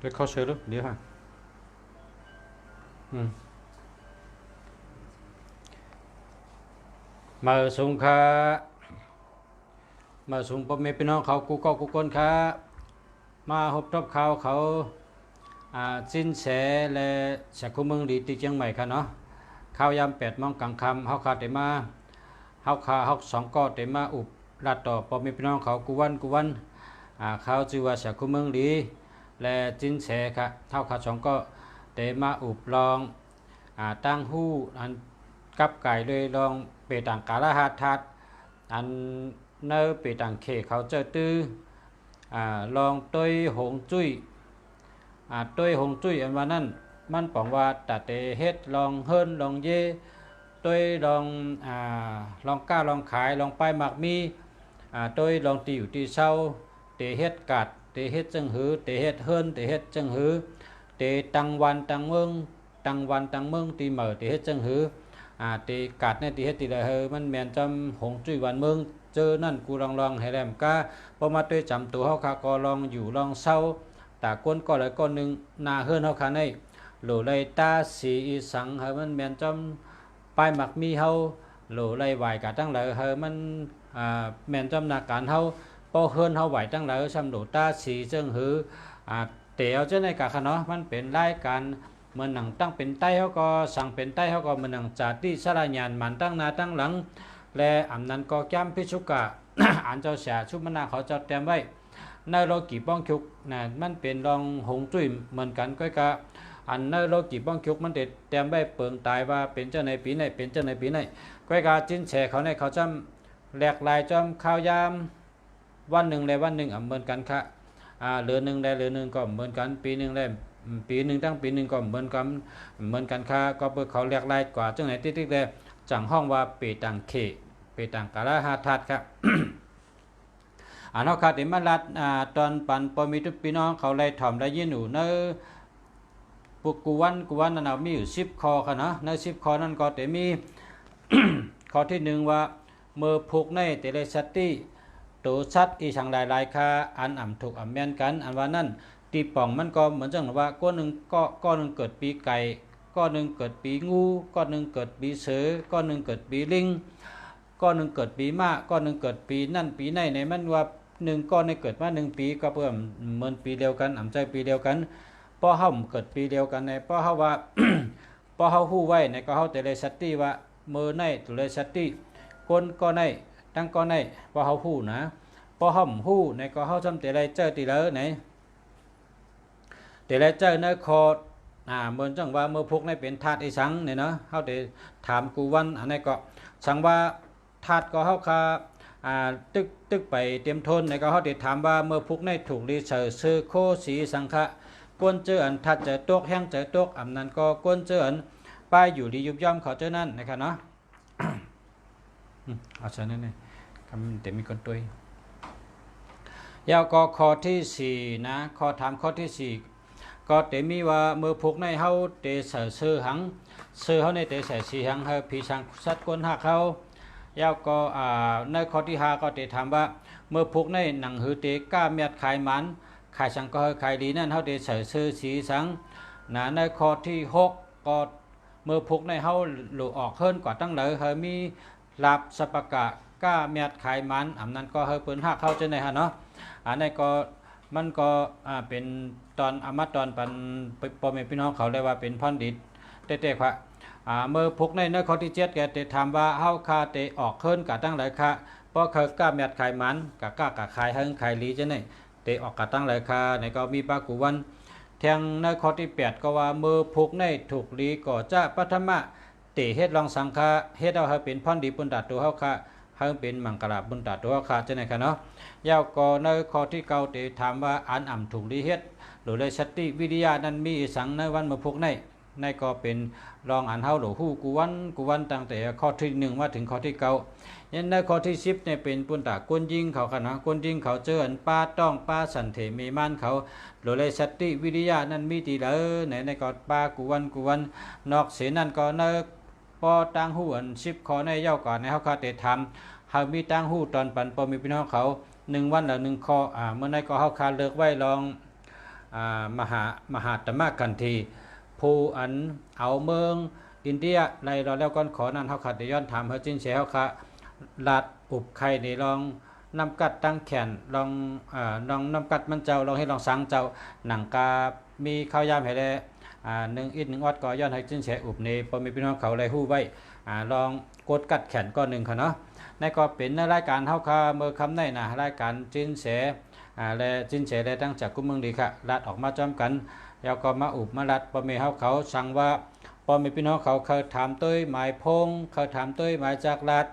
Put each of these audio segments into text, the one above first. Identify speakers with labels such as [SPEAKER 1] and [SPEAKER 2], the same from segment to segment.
[SPEAKER 1] để khó sơ lúc đi ha mà sung khaมาส่งพ่อแม่พี่น้องเขากูก็กูคนค้ามาพบทบเขาสินแสและสักคุเมืองดีที่เชียงใหม่ค่ะเนาะข้าวยาม8 โมงกลางค่ำเขาขาเตมาเขา2ก็เตมาอุบรัดต่อพ่อแม่พี่น้องเขากูวันเขาชื่อว่าสักคุเมืองดีและสินแสค่ะเขาขา2ก็เตมาอุบลองตั้งหู้อันกับไก่เลยลองเปต่างกาลหาทัดอันเนื้อปีต่างเขเขาเจอตื้อลองต้วยหงจุ้ยต้วยหงจุ้ยอันว่านั้นมันปองว่าตัดเตเฮ็ดลองเฮิรนลองเย่ต้วยลองก้าลองขายลองป้ายหมักมีต้วยลองตีอยู่ตีเศร้าเตเฮ็ดกัดเตเฮ็ดจังหือเตเฮ็ดเฮิรนเตเฮ็ดจังหือเตตังวันตังเมืองตีเหม่อเตเฮ็ดจังหือตีกัดเนี่ยตีเฮ็ดตีเลยเฮอมันแมนจำหงจุ้ยวันเมืองเจอนั่นกูลองให้แรมก้าพอมาตัวจำตัวเฮาคาก็ลองอยู่ลองเศร้าตาก้นก็เลยก้อนหนึ่งนาเฮือนเฮาคาในโหลเลยตาสีสังเฮอมันแมนจำปลายหมักมีเฮาโหลเลยไหวกะตั้งเลยเฮอมันแมนจำนาการเฮาพอเฮือนเฮาไหวตั้งเลยซ้ำโหลตาสีเจิงหือเตียวเจ้าในกะคะเนาะมันเป็นรายการเหมือนหนังตั้งเป็นใต้เขาก็สั่งเป็นใต้เขาก็เหมือนหนังจัดที่สลายญาณมันตั้งหน้าตั้งหลังและอำนั้นก็แก้มพิชุกะ อันเจ้าเสียชุมนาเขาจะเตรียมไว้ในโลกีป้องคุกนะมันเป็นรองหงจุ้ยเหมือนกันก็กะอันในโลกีป้องคุกมันเตรียมไว้เปิงตายว่าเป็นเจ้าในปีไหนเป็นเจ้าในปีไหนก็กะจิ้นแฉเขาในเขาจำแหลกลายจำข้าวยามวันหนึ่งเลยวันหนึ่งเหมือนกันค่ะเหลือหนึ่งได้เหลือหนึ่งก็เหมือนกันปีหนึ่งได้ปีหนึ่งตั้งปีหนึ่งก็เหมือนกันค่ะก็เปิดเขาแหลกลายกว่าเจ้าไหนติ๊กๆเลยจังห้องว่าปีต่างเขไปต่างกาลหาทัดครับ นอกจากที่มาลัดตอนปันปมีทุกพี่น้องเขาไล่ถ่อมไล่ยินหนูเนื้อปุกกูวันนั่นเอามีอยู่10 ข้อค่ะนะใน10 ข้อนั้นก็แต่มี ข้อที่1ว่าเมื่อผูกในเตเลสติตัวชัดอีช่างหลายค่าอันถูกแม่นกันอันว่านั่นตีป่องมันก็เหมือนจังว่าก้อนหนึ่งเกิดปีไก่ก้อนหนึ่งเกิดปีงูก้อนหนึ่งเกิดปีเสือก้อนหนึ่งเกิดปีลิงก้อนหนึ่งเกิดปีม้าก้อนหนึ่งเกิดปีนั่นปีไหนในมันว่า1 ก้อนในเกิดมา1 ปีก็เพิ่มเหมือนปีเดียวกันใจปีเดียวกันพอเฮาเกิดปีเดียวกันในพอเฮาว่า พอเฮาฮู้ไว้ในก็เฮาแต่เลยสติว่ามือในตัวเลยสติก้นก็ในตั้งก็ในพอเฮาฮู้นะพอเฮาฮู้ในก็เฮาจำแต่เลยเจอตีเลยไหนแต่เลยเจอในคอเหมือนจังว่าเมื่อพวกในเป็นธาตุไอ้สังเนี่ยเนาะเฮาได้ถามกูวันอันนี้ก็สังว่าธาตุก็เฮาคาตึกไปเตรียมทนในก็เฮาได้ถามว่าเมื่อพวกในถูกรีเสิร์ชซื้อโคสีสังฆะก้นเจออันทัดเจอตกแห้งเจอตกอำนั้นก็ก้นเจออันป้ายอยู่ดียุบย่อมเขาเจอนั่นนะครับเนาะ เอาเชิญนั่นนี่คำแต่มีคนตัวยาวก็ข้อที่4นะข้อถามข้อที่4ก็เตมีว่าเมื่อพวกในเฮาเตเสือหังเฮาในเตใส่สีหังเฮาผีสังสัตว์ก้นหักเฮายาวก็ในข้อที่5ก็เตถามว่าเมื่อพวกในหนังหือเตก้าเมียดขายมันขายสังก็ขายดีนั่นเฮาเตใส่เสื้อสีสังนะในข้อที่6ก็เมื่อพวกในเฮาหลุออกเฮิรนกว่าตั้งเลยเฮามีลาบสปกะก้าเมียดขายมันอำนั้นก็เฮาเปิ้นหักเข้าจังได๋ฮะเนาะอันนี้ก็มันก็เป็นตอนตอนปันพ่อแม่พี่น้องเขาเรียกว่าเป็นพรดิตเตะๆค่ะเมื่อพวกในข้อที่7แกเตถามว่าเฮาคาเตออกเฮิรนกะตั้งหลายค่ะเพราะเขาก้าเมียดขายมันกะก้ากะขายเฮิงขายลีจังได๋เตออกกะตั้งหลายค่ะในก็มีปากุวันแทงในข้อที่8ก็ว่าเมื่อพวกในถูกลีก็จะปฐมะเตเฮ็ดลองสังฆะเฮ็ดเอาให้เป็นพรดีปุณตตัวเฮาค่ะเฮาเป็นมังกรบุญตตัวเฮาค่ะจังได๋ค่ะเนาะยาวก็ในข้อที่9เตถามว่าอันถูกลีเฮ็ดหรือเลยสติวิทยานั้นมีสังในวันเมื่อพวกในก็เป็นรองอันเฮาหรือฮู้กูวันตั้งแต่ข้อที่1มาถึงข้อที่9ยันในข้อที่10เนี่ยเป็นปุณตากวนยิงเขาค่ะนะกวนยิงเขาเจออันป้าต้องป้าสันเถมีมานเขาหรือเลยสติวิทยานั้นมีตีเด้อในก็ป้ากูวันนอกเสนั้นก็ในปอตั้งฮู้อัน10ข้อในเย้าก่อนในเฮาคาเตทำเฮามีตั้งฮู้ตอนปันปอมีพี่น้องเขา1 วันละ1 ข้อเมื่อในก็เฮาคาเลิกไว้ลอง มหาตมะกันทีผู้อันเอาเมืองอินเดียในเราแล้วก่อนขอนั้นเฮาขัดได้ย้อนถามเฮาจินเสเฮาค่ะลัดอุบไข่นี่ลองนำกัดตั้งแขนลองนำกัดมันเจ้าลองให้ลองสังเจ้าหนังกามีข้าวยามให้ได้1อิด1ออดก็ย้อนให้จินเสอุบนี่พอมีพี่น้องเขาเลยฮู้ไว้ลองกดกัดแขนก้อนหนึ่งค่ะเนาะในก็เป็นในรายการเฮาค่ะเมื่อคำในนะรายการจินเสและจินเสและตั้งจากกุมเมืองดีค่ะลัดออกมาจอมกันแล้วก็มาอุบมาลัดพอมีเฮาเขาสั่งว่าพอมีพี่น้องเขาเคยถามตุ้ยหมายพงเคยถามตุ้ยหมายจากลัด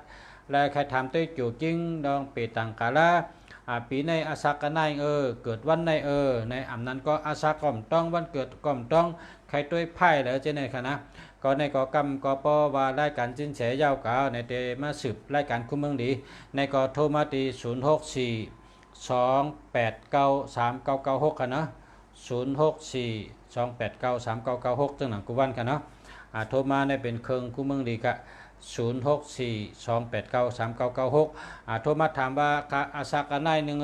[SPEAKER 1] และใครถามตุ้ยจู่จริงดองปีตังกาลาปีในอาสากันในเกิดวันในในอำนั้นก็อาสาก่อมต้องวันเกิดก่อมต้องใครตุ้ยไพ่เหลือเจในค่ะนะก็ในก็กำก็ปอว่ารายการจินเสยาวกาในเตมาสืบรายการคุมเมืองดีในก็โทรมาตี064 289 3996ค่ะนะ064 289 3996จังหนังกุวันค่ะเนาะโทรมาในเป็นเครื่องคุมเมืองดีค่ะ064 289 3996โทรมาถามว่าอาสากันในหนึ่ง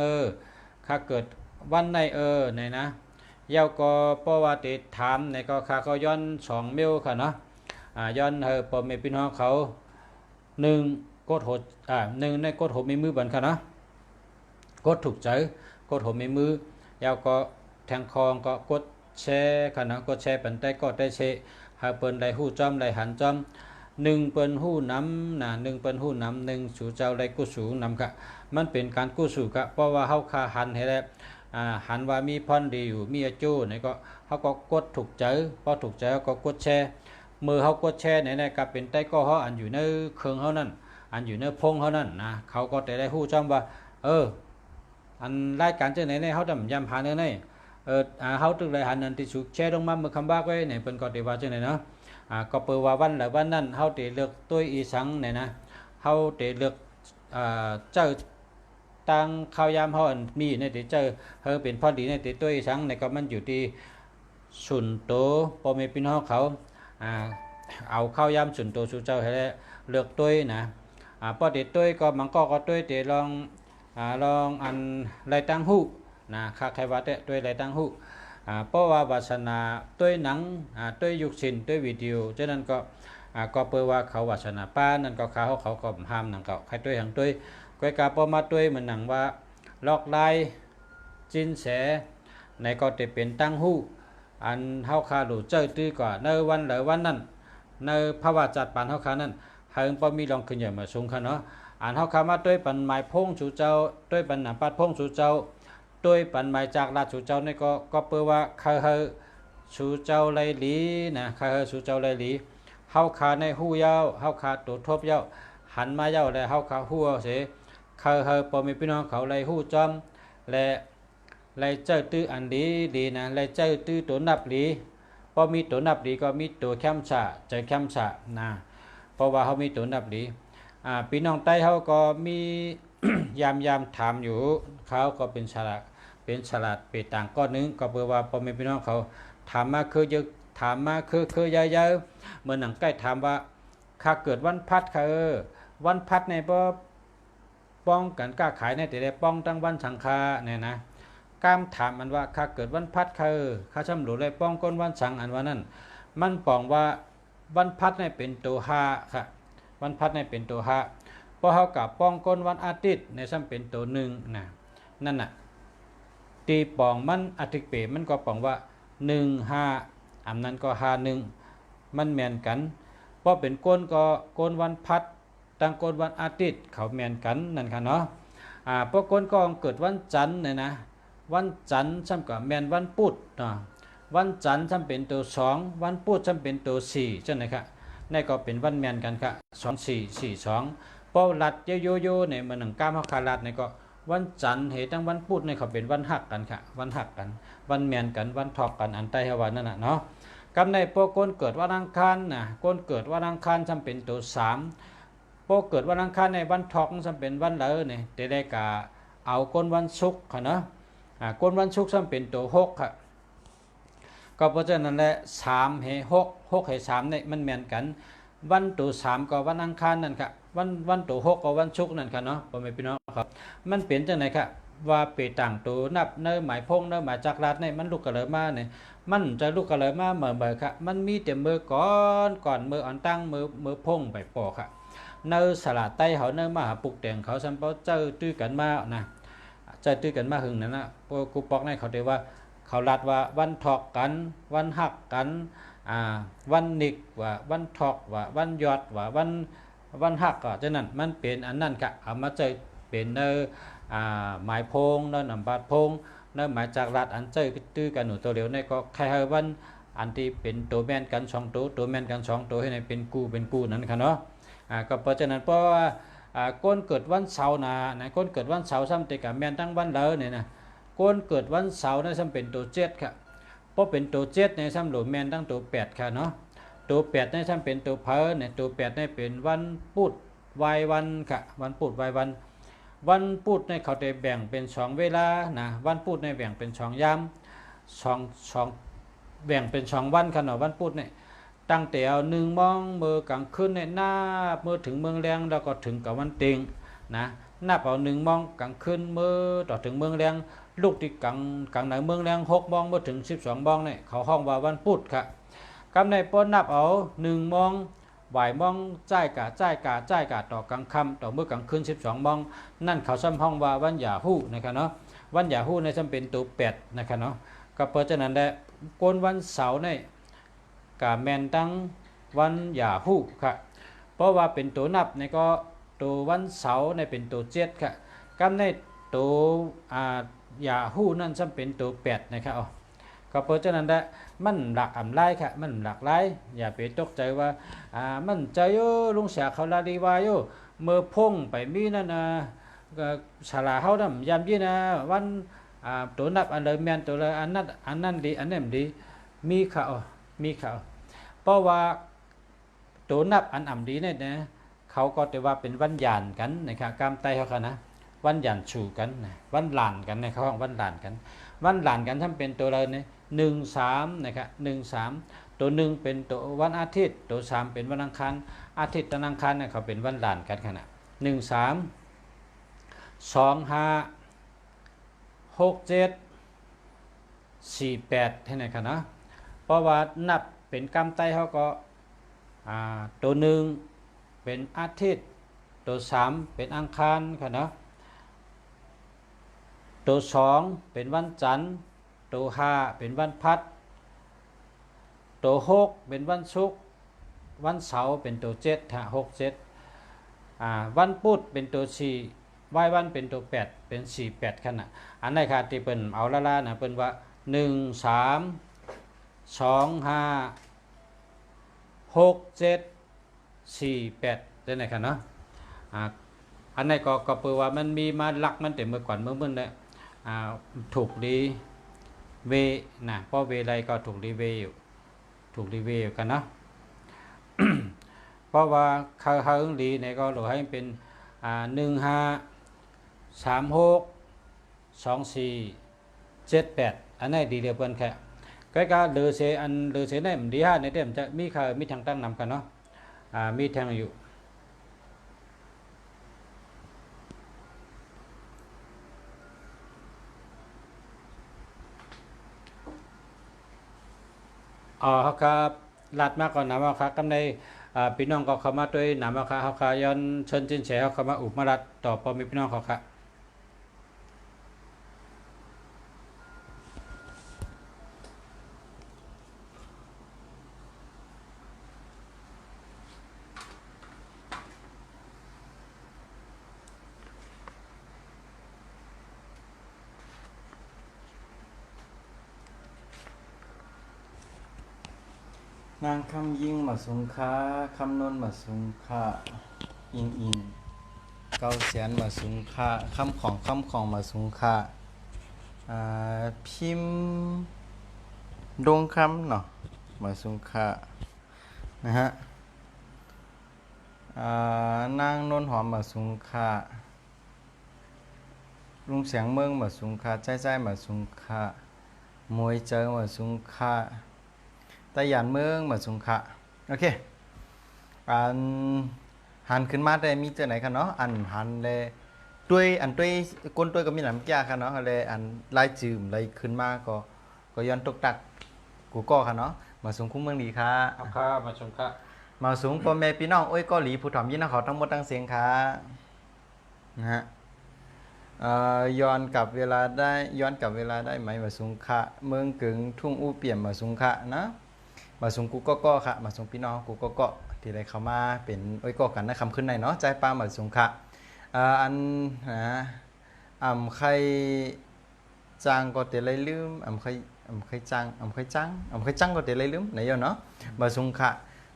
[SPEAKER 1] ข้าเกิดวันในในนะเยาวก็ปอว่าติดถามในก็ข้าก็ย้อน2เมลค่ะเนาะย้อนปอเมพี่น้องเขา1กดหด1ในกดหดมีมือบันค่ะเนาะกดถูกใจกดหดมีมือยาวก็แทงคองก็กดแชร์ค่ะเนาะกดแชร์เป็นได้ก็ได้แชร์หาเปิ้นได้ฮู้จอมได้หันจอม1เปิ้นฮู้นำนะ1เปิ้นฮู้นำ1สู่เจ้าได้กู้สูงนำค่ะมันเป็นการกู้สูกะเพราะว่าเฮาคาหันให้แล้วหันว่ามีพรดีอยู่มีอาจูนี่ก็เขาก็กดถูกใจพอถูกใจก็กดแชร์มือเขากดแชร์ในก็เป็นใต้ก็เขาอันอยู่ในเครื่องเขานั่นอันอยู่ในพงเขานั่นนะเขาก็ได้ฮู้จอมว่าอันรายการจังไหนเขาทำยำหาเนื้อในเขาตึกรายหันนั่นที่สุแชร์ลงมาเมื่อคำบ้าไว้เนี่ยเป็นก็ได้ว่าจังไหนเนาะก็เปิดว่าวันหรือวันนั้นเขาได้เลือกตัวอีสังเนี่ยนะเขาได้เลือกเจ้าตั้งข้าวยามเขาอันมีในที่เจอเป็นพอดีในที่ตัวอีสังในก็มันอยู่ที่สุนโตพอมีพี่น้องเขาเอาข้าวยามสุนโตสู่เจ้าให้เลือกตัวนะพอติดตัวก็มันก็ตัวเตลองอันไรตั้งหูนะข้าใครว่าตัวไรตั้งหูเพราะว่าวาสนาตัวหนังตัวยุคสินตัววิดีโอฉะนั้นก็เปิดว่าเขาวาสนาป้านั่นก็เขาก็ห้ามหนังเขาใครตัวอย่างตัวก้อยกาพอมาตัวเหมือนหนังว่าลอกลายจินแสในก็จะเป็นตั้งหูอันเฮาคาหลูเจอตื้อกว่าในวันหรือวันนั้นในภาวะจัดปานเฮาคานั้นเฮงพอมีลองขึ้นอย่างมาสูงค่ะเนาะอันเฮาคามาด้วยปันหมายพงสู่เจ้าด้วยปันหนังปัดพงสู่เจ้าด้วยปันหมายจากราชสู่เจ้านี่ก็เปิดว่าเคยสู่เจ้าไรหลีนะเคยสู่เจ้าไรหลีเฮาคาในหู้ยาวเฮาคาตัวทบยาวหันมาเยาวแล้วเฮาคาหู้เสเคยพอมีพี่น้องเขาไรหู้จอมและไรเจ้าตื้ออันดีนะไรเจ้าตื้อตัวนับหลีพอมีตัวนับหลีก็มีตัวแคมฉะใจแคมฉะนะเพราะว่าเขามีตัวนับหลีพี่น้องใต้เขาก็มี ยามถามอยู่เขาก็เป็นฉลาดเปต่างก้อนนึงก็เพื่อว่าพอมีพี่น้องเขาถามมาคือเยอะถามมาคือเยอะๆเมื่อหนังใกล้ถามว่าข้าเกิดวันพัดค่ะวันพัดในป้องกันกล้าขายในแต่ได้ป้องตั้งวันสังฆาเนี่ยนะก้ามถามมันว่าข้าเกิดวันพัดข้าช่ำหลุเลยป้องก้นวันสังอันว่านั้นมันปองว่าวันพัดในเป็นตัวหาค่ะวันพัดในเป็นตัวหาพอเขากับป้องก้นวันอาทิตย์ในซ้ำเป็นตัวหนึ่งนะนั่นน่ะตีปองมันอาทิตย์เปมันก็ปองว่า1 5อันนั้นก็5 1มันแมนกันเพราะเป็นก้นก็ก้นวันพัดตั้งก้นวันอาทิตย์เขาแมนกันนั่นค่ะเนาะเพราะก้นก็เกิดวันจันทร์เนี่ยนะวันจันทร์ซ้ำกับแมนวันพุธวันจันทร์ซ้ำเป็นตัว2วันพุธซ้ำเป็นตัว4จังไหนครับนี่ก็เป็นวันแมนกันค่ะ2 4 4 2เพราะลัดโยเนี่ยมันหนังก้ามเขาคาลัดเนี่ยก็วันจันทร์เหตุตั้งวันพุธเนี่ยเขาเป็นวันหักกันค่ะวันหักกันวันแมนกันวันทอกกันอันใต้ฮวานั่นน่ะเนาะกำในพวกก้นเกิดวันอังคารนะก้นเกิดวันอังคารซ้ำเป็นตัว3พวกเกิดวันอังคารในวันทอกซ้ำเป็นวันเหลอเนี่ยได้กะเอาก้นวันศุกร์ค่ะเนาะก้นวันศุกร์ซ้ำเป็นตัว6ค่ะก็เพราะฉะนั้นแหละ3ให้6ให้3เนี่ยมันแมนกันวันตัว3ก็วันอังคารนั่นค่ะวันตัว6ก็วันศุกร์นั่นค่ะเนาะพ่อแม่พี่น้องครับมันเป็นจังไหนค่ะ ว่าเปต่างตัวนับเนื้อหมายพงเนื้อหมายจักรัดเนี่ยมันลูกกระเลยมาเนี่ยมันจะลูกกระเลยมาเหมือค่ะมันมีแต่มือก่อนมืออ่อนตั้งมือพงไปปอกค่ะเนื้อสลัดไตเขาเนื้อมาหาปลุกแต่งเขาซัมเปาเจอตื้อกันมานะเจอตื้อกันมาหึงนั่นนะกูปอกในเขาเรียกว่าเขาลัดว่าวันถอกกันวันหักกันวันนิกว่าวันถอกว่าวันยอดว่าวันหักก็ฉะนั้นมันเป็นอันนั้นค่ะเอามาเจอเป็นเนื้อหมายพงเนื้อนำบาดพงเนื้อหมายจากรัดอันเจอตื้อกันหนูตัวเดียวในก็แค่วันอันที่เป็นตัวแมนกันสองตัวแมนกันสองตัวให้ในเป็นกูนั้นค่ะเนาะก็เพราะฉะนั้นเพราะว่าก้นเกิดวันเสาร์นะก้นเกิดวันเสาร์ซ้ำแต่กับแมนทั้งวันเลยเนี่ยนะก้นเกิดวันเสาร์นะซ้ำเป็นตัวเจ็ดค่ะเพราะเป็นตัวเจ็ดในซ้ำหลุมแมนทั้งตัวแปดค่ะเนาะตัวแปดในซ้ำเป็นตัวเพอเนี่ยตัวแปดในเป็นวันพุธวายวันค่ะวันพุธวายวันพุธในเขาได้แบ่งเป็นสองเวลานะวันพุธในแบ่งเป็นสองยามสองแบ่งเป็นสองวันค่ะเนาะวันพุธเนี่ยตั้งแต่เอาหนึ่งมองมือกลางคืนในหน้าเมื่อถึงเมืองแรงแล้วก็ถึงกับวันเต็งนะนับเอาหนึ่งมองกลางคืนเมื่อต่อถึงเมืองแรงลูกที่กลางไหนเมืองแรง6 มองเมื่อถึง12 มองเนี่ยเขาห้องว่าวันพุธค่ะกำในป้นนับเอา1 มองบ่ายมองจ่ายกะต่อกลางค่ำต่อเมื่อกลางคืน12 มองนั่นเขาซ้ำห้องว่าวันหย่าฮู้นะครับเนาะวันหย่าฮู้ในซ้ำเป็นตัว8นะครับเนาะก็เพราะฉะนั้นได้กนวันเสาร์ในกะแมนตั้งวันหย่าฮู้ค่ะเพราะว่าเป็นตัวนับในก็ตัววันเสาร์ในเป็นตัว7ค่ะกำในตัวหย่าฮู้นั่นซ้ำเป็นตัว8นะครับก็เพราะฉะนั้นได้มันหลักอำไลค่ะมันหลักหลายอย่าไปตกใจว่ามันใจโยลุงเสียเขาลาดีวายโยเมื่อพงไปมีนั่นฉลาเขาดำยามยี่นะวันตัวนับอันเลยแมนตัวเลยอันนั้นดีอันนั้นดีมีข่าวเพราะว่าตัวนับอันอ่ำดีเนี่ยนะเขาก็แต่ว่าเป็นวันหยานกันนะครับกามไตเขาค่ะนะวันหยานฉูกันนะวันหลานกันในเขาห้องวันหลานกันทำเป็นตัวเลยเนี่ย13นะครับ13ตัว1เป็นตัววันอาทิตย์ตัว3เป็นวันอังคารอาทิตย์กับอังคารเนี่ยเขาเป็นวันหลานกันขนาด13 25 67 48ให้ไหนครับนะเพราะว่านับเป็นกำไตเขาก็ตัว1เป็นอาทิตย์ตัว3เป็นอังคารครับนะตัว2เป็นวันจันทร์ตัว5เป็นวันพัดตัว6เป็นวันศุกร์วันเสาร์เป็นตัว7 6 7วันพุธเป็นตัว4วันเป็นตัว8เป็น4 8ขนาดอันไหนค่ะที่เป็นเอาละนะเป็นว่า1 3 2 5 6 7 4 8ได้ไหนค่ะเนาะอันไหนก็เปิดว่ามันมีมาหลักมันแต่เมื่อก่อนเมื่อเนี่ยถูกดีเวนะเพราะเวไรก็ถูกรีเวอยู่กันนะ เพราะว่าเขาดีเนี่ยก็หรือให้เป็น15362478อันนี้ดีเดียวกันแค่ก็เดือเสอันเดือเสเนี่ยดี5ในเต็มจะมีทางตั้งนำกันเนาะมีทางอยู่เขาครับลัดมากก่อนนะว่าครับกำในพี่น้องก็เข้ามาด้วยหนามว่าครับเขาย้อนเชิญจินแฉเขาเข้ามาอุปมาลัดต่อพอมีพี่น้องเขาครับ
[SPEAKER 2] นางคำยิงมาสุงค่าคำนนมาสุงค่าอิงเกาเสียนมาสุงค่าคำของมาสุงค่าพิมพ์ดงคำเนาะมาสุงค่านะฮะนางนนหอมมาสุงค่าลุงเสียงเมืองมาสุงค่าใจมาสุงค่ามวยเจอมาสุงค่าตะยานเมืองมาสุงขะโอเคอันหันขึ้นมาได้มีเจอไหนกันเนาะอันหันเลย ด้วยอันด้วยก้นด้วยก็มีน้ำแก้ค่ะเนาะเลยอันลายจืมลายขึ้นมาก็ย้อนตกตักกูก็ค่ะเนาะมาสูงคุ้มเมืองดีค่ะ
[SPEAKER 1] เอาครับมาชมครับ
[SPEAKER 2] มาสูงพ่อแม่พี่น้องโอ้ยเกาหลีผู้ถ่อมยินนะขอทั้งหมดทั้งเสียงค่ะนะฮะย้อนกลับเวลาได้ไหมมาสูงค่ะเมืองกึ่งทุ่งอู้เปี่ยมมาสูงค่ะนะมาสูงกูก็ค่ะมาสูงพี่น้องกูก็ที่ได้เข้ามาเป็นโอ้ยก็กันนะคำขึ้นในเนาะใจป้ามาสูงค่ะอันนะใครจางก็เตเลยลืมใครจังก็เตเลยลืมไหนเนาะมาสูงค่ะ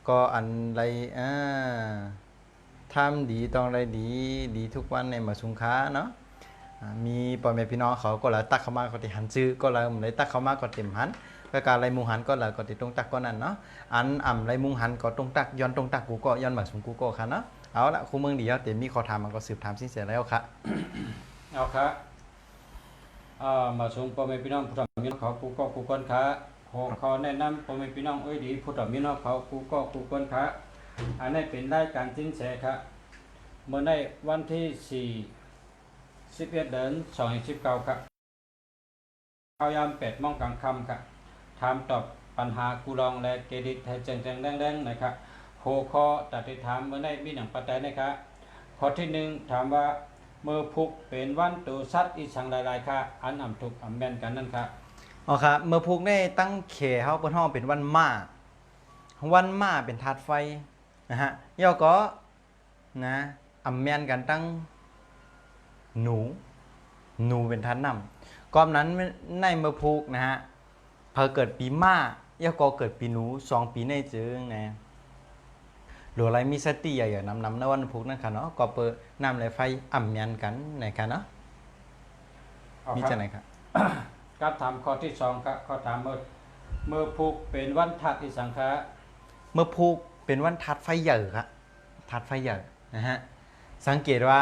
[SPEAKER 2] ก็อันไรทำดีต้องไรดีทุกวันในมาสุงค้าเนาะมีพ่อแม่พี่น้องเขาก็เลยตักเข้ามาก็ติหันซื้อก็เลยเลยตักเข้ามาก็เต็มหันก็การไรมุงหันก็เลยก็ติตรงตักก็นั่นเนาะอันไรมุงหันก็ตรงตักย้อนตรงตักกูก็ย้อนมาสุงกูก็ค่ะเนาะเอาละคู่เมืองดีแล้วเต็มมีขอถามมันก็สืบถามสิ้นเสียแล้วค่ะ
[SPEAKER 1] เอาครับมาชมพ่อแม่พี่น้องผู้ถ่อมยินเขากูก็กูก้นขาขอแนะนำพ่อแม่พี่น้องเอ้ยดีผู้ถ่อมยินเขากูก็กูก้นขาอันนี้เป็นรายการสินแสครับเมื่อในวันที่4 11 เดือน2019ครับข่าวยาม8 โมงกลางค่ำครับถามตอบปัญหากูลองและเครดิตให้แจ้งแดงๆนะครับหัวข้อตัดติถามเมื่อในมีหนังปัจจัยนะครับข้อที่1ถามว่าเมื่อพุกเป็นวันตัวสัตว์อีสังหลายๆค่ะอันอ่ำถูกอ่ำแม่นกันนั่นครับ
[SPEAKER 2] อ๋อครับเมื่อพุกได้ตั้งเขเฮาเปิ้นฮ้องเป็นวันม้าเป็นธาตุไฟนะฮะย่อก็นะอำแม่นกันตั้งหนูเป็นธาตุน้ำก่อนนั้นในเมื่อพุกนะฮะพอเกิดปีม้าย่อก็เกิดปีหนู2ปีในจึงนะหรืออะไรมีสติอย่าน้ำในวันพุกนั่นค่ะเนาะก็เปิดน้ำและไฟอำแม่นกันนะคะเนาะมีจังไหนครับ
[SPEAKER 1] การถามข้อที่2ครับข้อถามเมื่อพุกเป็นวันธาตุอีสังขะ
[SPEAKER 2] เมื่อพุกเป็นวันธาตุไฟใหญ่ครับธาตุไฟใหญ่นะฮะสังเกตว่า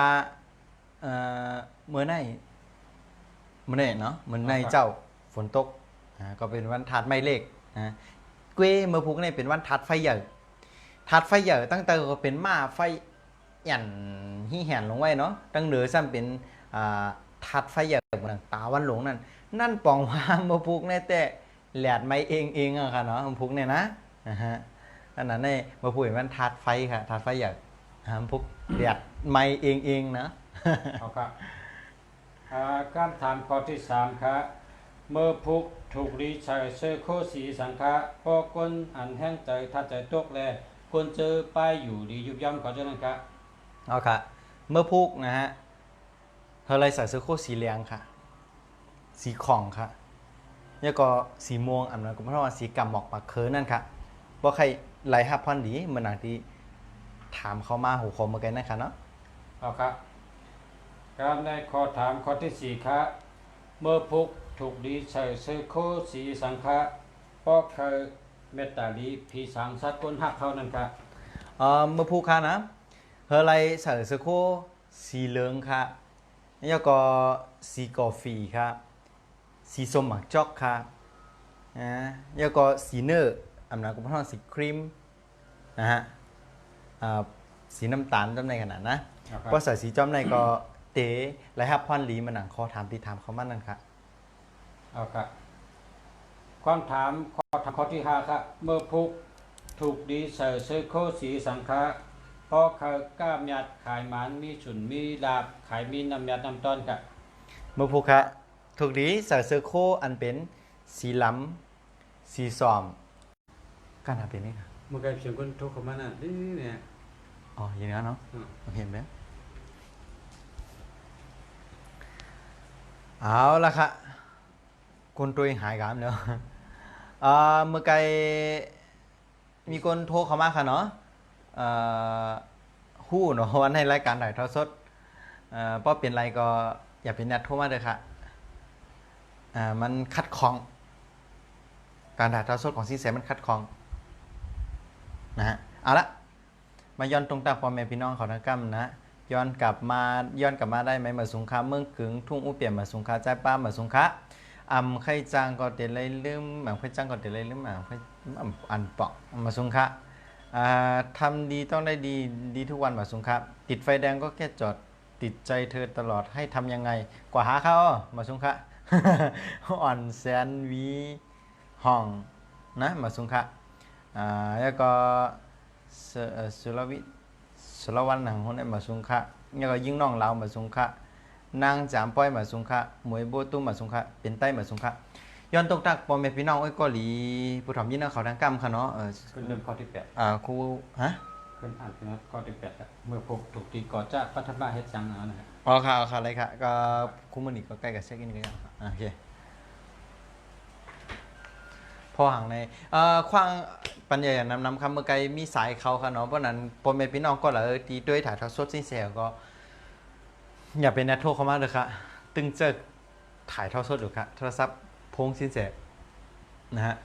[SPEAKER 2] เมื่อไหร่เนาะเหมือนในเจ้าฝนตกก็เป็นวันธาตุไม่เลขนะเก้เมื่อพุกเนี่ยเป็นวันธาตุไฟใหญ่ธาตุไฟใหญ่ตั้งแต่ก็เป็นม้าไฟหยันหิแหนลงไว้เนาะตั้งเหนือซ้ำเป็นธาตุไฟใหญ่เหมือนตาวันหลงนั่นปองว่าเมื่อพุกเนี่ยแต่แหลดไม่เองอะค่ะเนาะเมื่อพุกเนี่ยนะฮะอันนั้นเนี่ยเมื่อพุกมันธาตุไฟค่ะธาตุไฟใหญ่พุกแหลดไม่เองนะ
[SPEAKER 1] เอาครับการถามข้อที่3ครับเมื่อพุกถูกรีใช้เสื้อโคสีสังขะพอก้นอันแห้งใจทัดใจตกแลควรเจอป้ายอยู่ดียุบย่ำขอเจ้านั้นครับ
[SPEAKER 2] เอาค่ะเมื่อพุกนะฮะเธอเลยใส่เสื้อโค้ทสีเหลืองค่ะสีของค่ะแล้วก็สีม่วงอันนั้นก็เพราะว่าสีกำหมอกปากเคินนั่นค่ะว่าใครไล่ฮับพอนดีเหมือนอย่างที่ถามเขามาหูคมเมื่อกี้นะคะเนาะ
[SPEAKER 1] เอาครับการได้ข้อถามข้อที่4ครับเมื่อพุกถูกดีใช้เสื้อโคสีสังขะเพราะเคยเมตตาลีผีสางสัตว์ก้นหักเขานั่นครับ
[SPEAKER 2] เมื่อพุกค่ะนะเธอเลยใส่เสื้อโค้ทสีเหลืองค่ะแล้วก็สีกาแฟค่ะสีส้มหมักจอกค่ะแล้วก็สีเนอร์อันนั้นก็เพราะว่าสีครีมนะฮะสีน้ำตาลจำในขนาดนะเพราะใส่สีจอมในก็เต๋และฮับพอนลีมันหนังคอถามที่ถามเขามันนั่นครับ
[SPEAKER 1] เอาครับความถามข้อที่5ครับเมื่อพุกถูกดีใส่เสื้อโคสีสังขะเพราะเขาก้ามยัดขายหมานมีฉุนมีลาบขายมีน้ำยัดน้ำต้นครับ
[SPEAKER 2] เมื่อพุกค่ะถูกดีใส่เสื้อโคอันเป็นสีล้ำสีส้มการทำเป็นนี่ค่ะ
[SPEAKER 1] เมื่อกี้เสียงคนทุกข์ของมันน่ะนี่เนี่ย
[SPEAKER 2] อ๋ออย่างนั้นเนาะเห็นไหมเอาละค่ะคนตัวเองหายกันเนาะเมื่อไกลมีคนโทรเข้ามาค่ะเนาะฮู้เนาะวันให้รายการถ่ายทอดสดเพราะเป็นไรก็อย่าเป็นนัดโทรมาเลยค่ะมันคัดของการถ่ายทอดสดของซีแซมันคัดของนะฮะเอาละมาย้อนตรงตามพ่อแม่พี่น้องเขาทั้งกั้มนะย้อนกลับมาได้ไหมมาสงครามเมืองกึ่งทุ่งอู้เปี่ยมมาสงครามใจป้ามาสงครามไข่จางก็เตเลยลืมไข่จางก็เตเลยลืมไข่อันเปาะมาสงครามทำดีต้องได้ดีทุกวันมาสงครามติดไฟแดงก็แค่จอด ติดใจเธอตลอดให้ทำยังไงกว่าหาเขามาสุงคะ อ่อนแสนวีห้องนะมาสุงคะแล้วก็สุรวิสุรวันหนังคนนี้มาสุงคะแล้วก็ยิ่งน้องเรามาสุงคะนางจามป้อยมาสุงคะหมวยโบตุ้มมาสุงคะเป็นใต้มาสุงคะย้อนตกตักปอมแม่พี่น้องไอ้ยเกาหลีผู้ทำยินเขาทางกรรมค่ะเนาะ
[SPEAKER 1] ขึ้นเริ่มข้อที่8
[SPEAKER 2] ครูฮะ
[SPEAKER 1] ขึ้นอ่านเป็นข้อที่8ครับเมื่อพบถูกตีก่อจะปัทมาเฮ็ดจังเอานะครับ
[SPEAKER 2] อ๋อค่ะค่ะอะไรค่ะก็คู่มือนี่ก็ใกล้กับเช็คอินกันโอเคพอห่างในควางปัญญานำคำเมื่อไกลมีสายเขาค่ะเนาะเพราะนั้นพ่อแม่พี่น้องก็เลยตีด้วยถ่ายทอดสดสิ้นเสียก็อย่าเป็นนัดโทรเข้ามาเลยค่ะตึงเจอถ่ายทอดสดอยู่ค่ะโทรศัพท์พงสิ้นเสียนะฮะ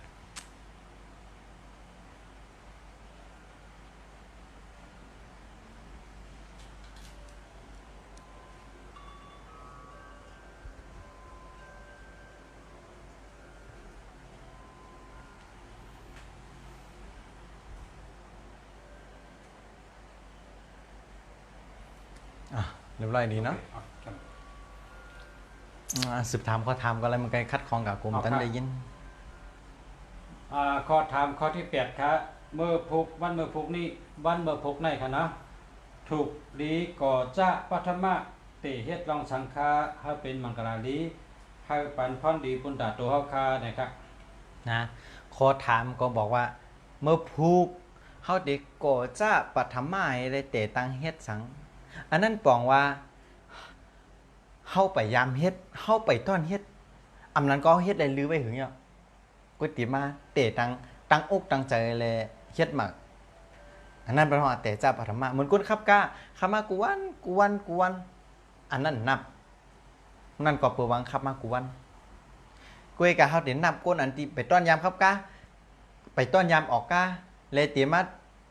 [SPEAKER 2] เรียบร้อยดีเนาะสืบถามข้อถามก็อะไรมันไกลคัดคองกับกลุ่มตันได้ยิน
[SPEAKER 1] ข้อถามข้อที่8ครับเมื่อพุกวันเมื่อพุกนี่วันเมื่อพุกในค่ะนะถูกลีก่อจะปัทมาติเฮ็ดลองสังฆาให้เป็นมังกราลีให้ปันพรดีปุณดาตัวเฮาคานะครับ
[SPEAKER 2] นะข้อถามก็บอกว่าเมื่อผูกเฮาเด็กก่อจะปัทมาให้ได้เตตังเฮ็ดสังอันนั้นปองว่าเฮาไปยามเฮ็ดเฮาไปต้อนเฮ็ดอำนั้นก็เฮ็ดได้ลือไว้หึงเนาะก๋วยเตี๋ยวมาเตตั้งอกตั้งใจเลยเฮ็ดมักอันนั้นเป็นว่าแต่เจ้าปฐมะเหมือนคนขับกาขับมากูวันอันนั้นนับนั่นก็เปิดวังขับมากูวันกวยกะเฮาเห็นนับก้นอันที่ไปต้อนยามขับกาไปต้อนยามออกกาเลยเตี๋ยมา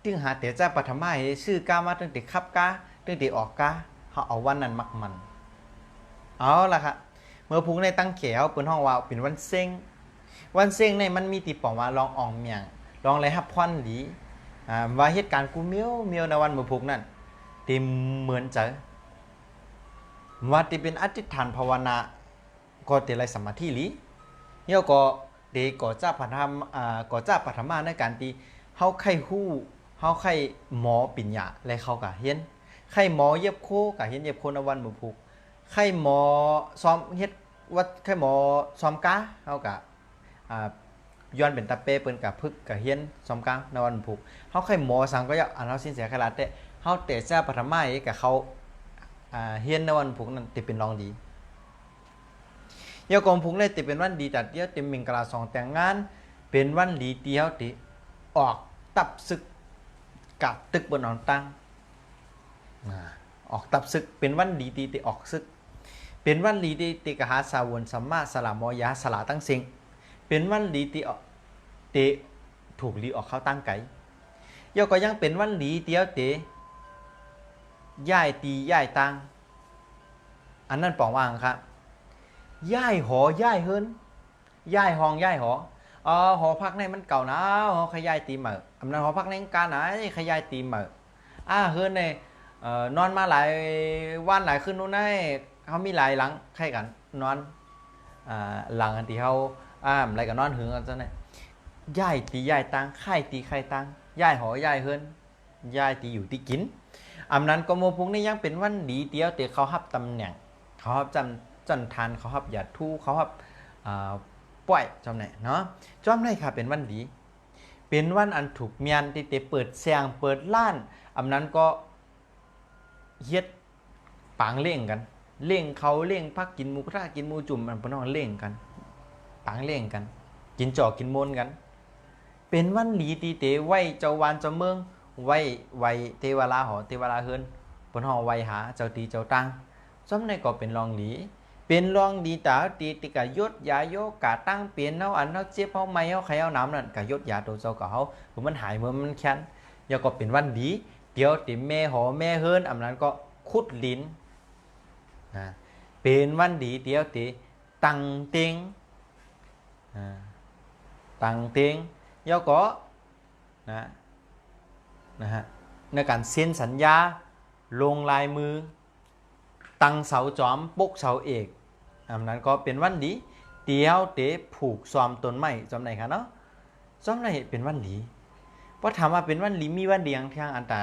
[SPEAKER 2] ตึงหาแต่เจ้าปฐมะให้ชื่อกามาตั้งแต่ขับกาตั้งแต่ออกกาเฮาเอาวันนั้นมักมันเอาล่ะครับเมื่อพุงในตั้งเขียวเป็นห้องว่าเป็นวันเซ็งในมันมีติปองว่าลองอ่องเมียงลองอะไรฮับควันหลีว่าเหตุการณ์กูเมียวในวันเมื่อพุกนั่นตีเหมือนจะว่าที่เป็นอธิษฐานภาวนาก็เตไรสมาธิหลีเย่อก็เดก่อจ้าปัทมก่อจ้าปัทมาในการที่เฮาไข้ฮู้เฮาไข้หมอปิญญาและเขากะเฮียนไข้หมอเย็บโคกะเฮียนเย็บโคในวันเมื่อพุกไข้หมอซ้อมเฮ็ดวัดไข้หมอซ้อมกาเฮากะย้อนเป็นตาเป้เปิ้นกับพึกกับเฮียนซ้อมกลางในวันผูกเฮาไข่หมอสังก็อยากอันเฮาสินเสียขลาดแต่เฮาเตะแซ่ปฐมายกับเขาเฮียนในวันผูกนั้นติเป็นรองดีเยากองผูกเลยติเป็นวันดีจัดเดียวติมิงกลา2แต่งงานเป็นวันดีเดียวติออกตับศึกกับตึกบนนอนตั้งออกตับศึกเป็นวันดีติออกศึกเป็นวันดีติกหาสาวนสัมมาสลามอยาสลาตั้งสิงเป็นวันดีติถูกลีออกเข้าตั้งไก่ยก็ยังเป็นวันดีเตียวเตย่ายตีย่ายตังอันนั้นปองว่างครับย่ายหอย่ายเฮินย่ายห้องย่ายหอหอพักในมันเก่านะหอขยายตีเหมืออำนั้นหอพักในการไหนขยายตีเหมือเฮินในนอนมาหลายวันหลายคืนนู้นให้เขามีหลายหลังใครกันนอนหลังอันที่เขาอะไรกับนอนหึงกันซะเนี่ยย่ายตีย่ายตังไข่ตีไข่ตังย่ายหอย่ายเฮินย่ายตีอยู่ตีกินอำนั้นก็โมพุงนี่ยังเป็นวันดีเดียวแต่เขาฮับตำแหน่งเขาฮับจันทานเขาฮับหยาดทู่เขาฮับป่วยจำไหนเนาะจำได้ค่ะเป็นวันดีเป็นวันอันถูกเมียนที่เปิดแซงเปิดล้านอำนั้นก็เฮ็ดปางเล่งกันเล่งเขาเล่งพักกินหมูกระทะกินหมูจุ่มมันเป็นน้องเล่งกันปางเล่งกันกินจอกกินมนกันเป็นวันหลีตีเตไว้เจ้าวานเจ้าเมืองไว้เทวราหอเทวราเฮินปนหอไว้หาเจ้าตีเจ้าตังซ้ำในก็เป็นรองหลีเป็นรองดีตาตีติกะยศยาโยกะตั้งเปลี่ยนเนาอันเนาเจ็บเฮาไม่เฮาใครเอาน้ำนั่นกะยศยาตัวเจ้าก็เฮามันหายเมื่อมันแค้นยาก็เป็นวันดีเดี๋ยวติแม่หอแม่เฮินอำนั้นก็ขุดลิ้นเป็นวันดีเดียวติตังเต็งตังเต็งย่อก็นะฮะในการเซ็นสัญญาลงลายมือ ตั้งเสาจอมปกเสาเอกอันนั้นก็เป็นวันดีเตียวเตะผูกซ้อมต้นไม้จอมไหนคะเนาะจอมไหนเป็นวันดีเพราะถามว่าเป็นวันดีมีวันเดียงทางอันตรา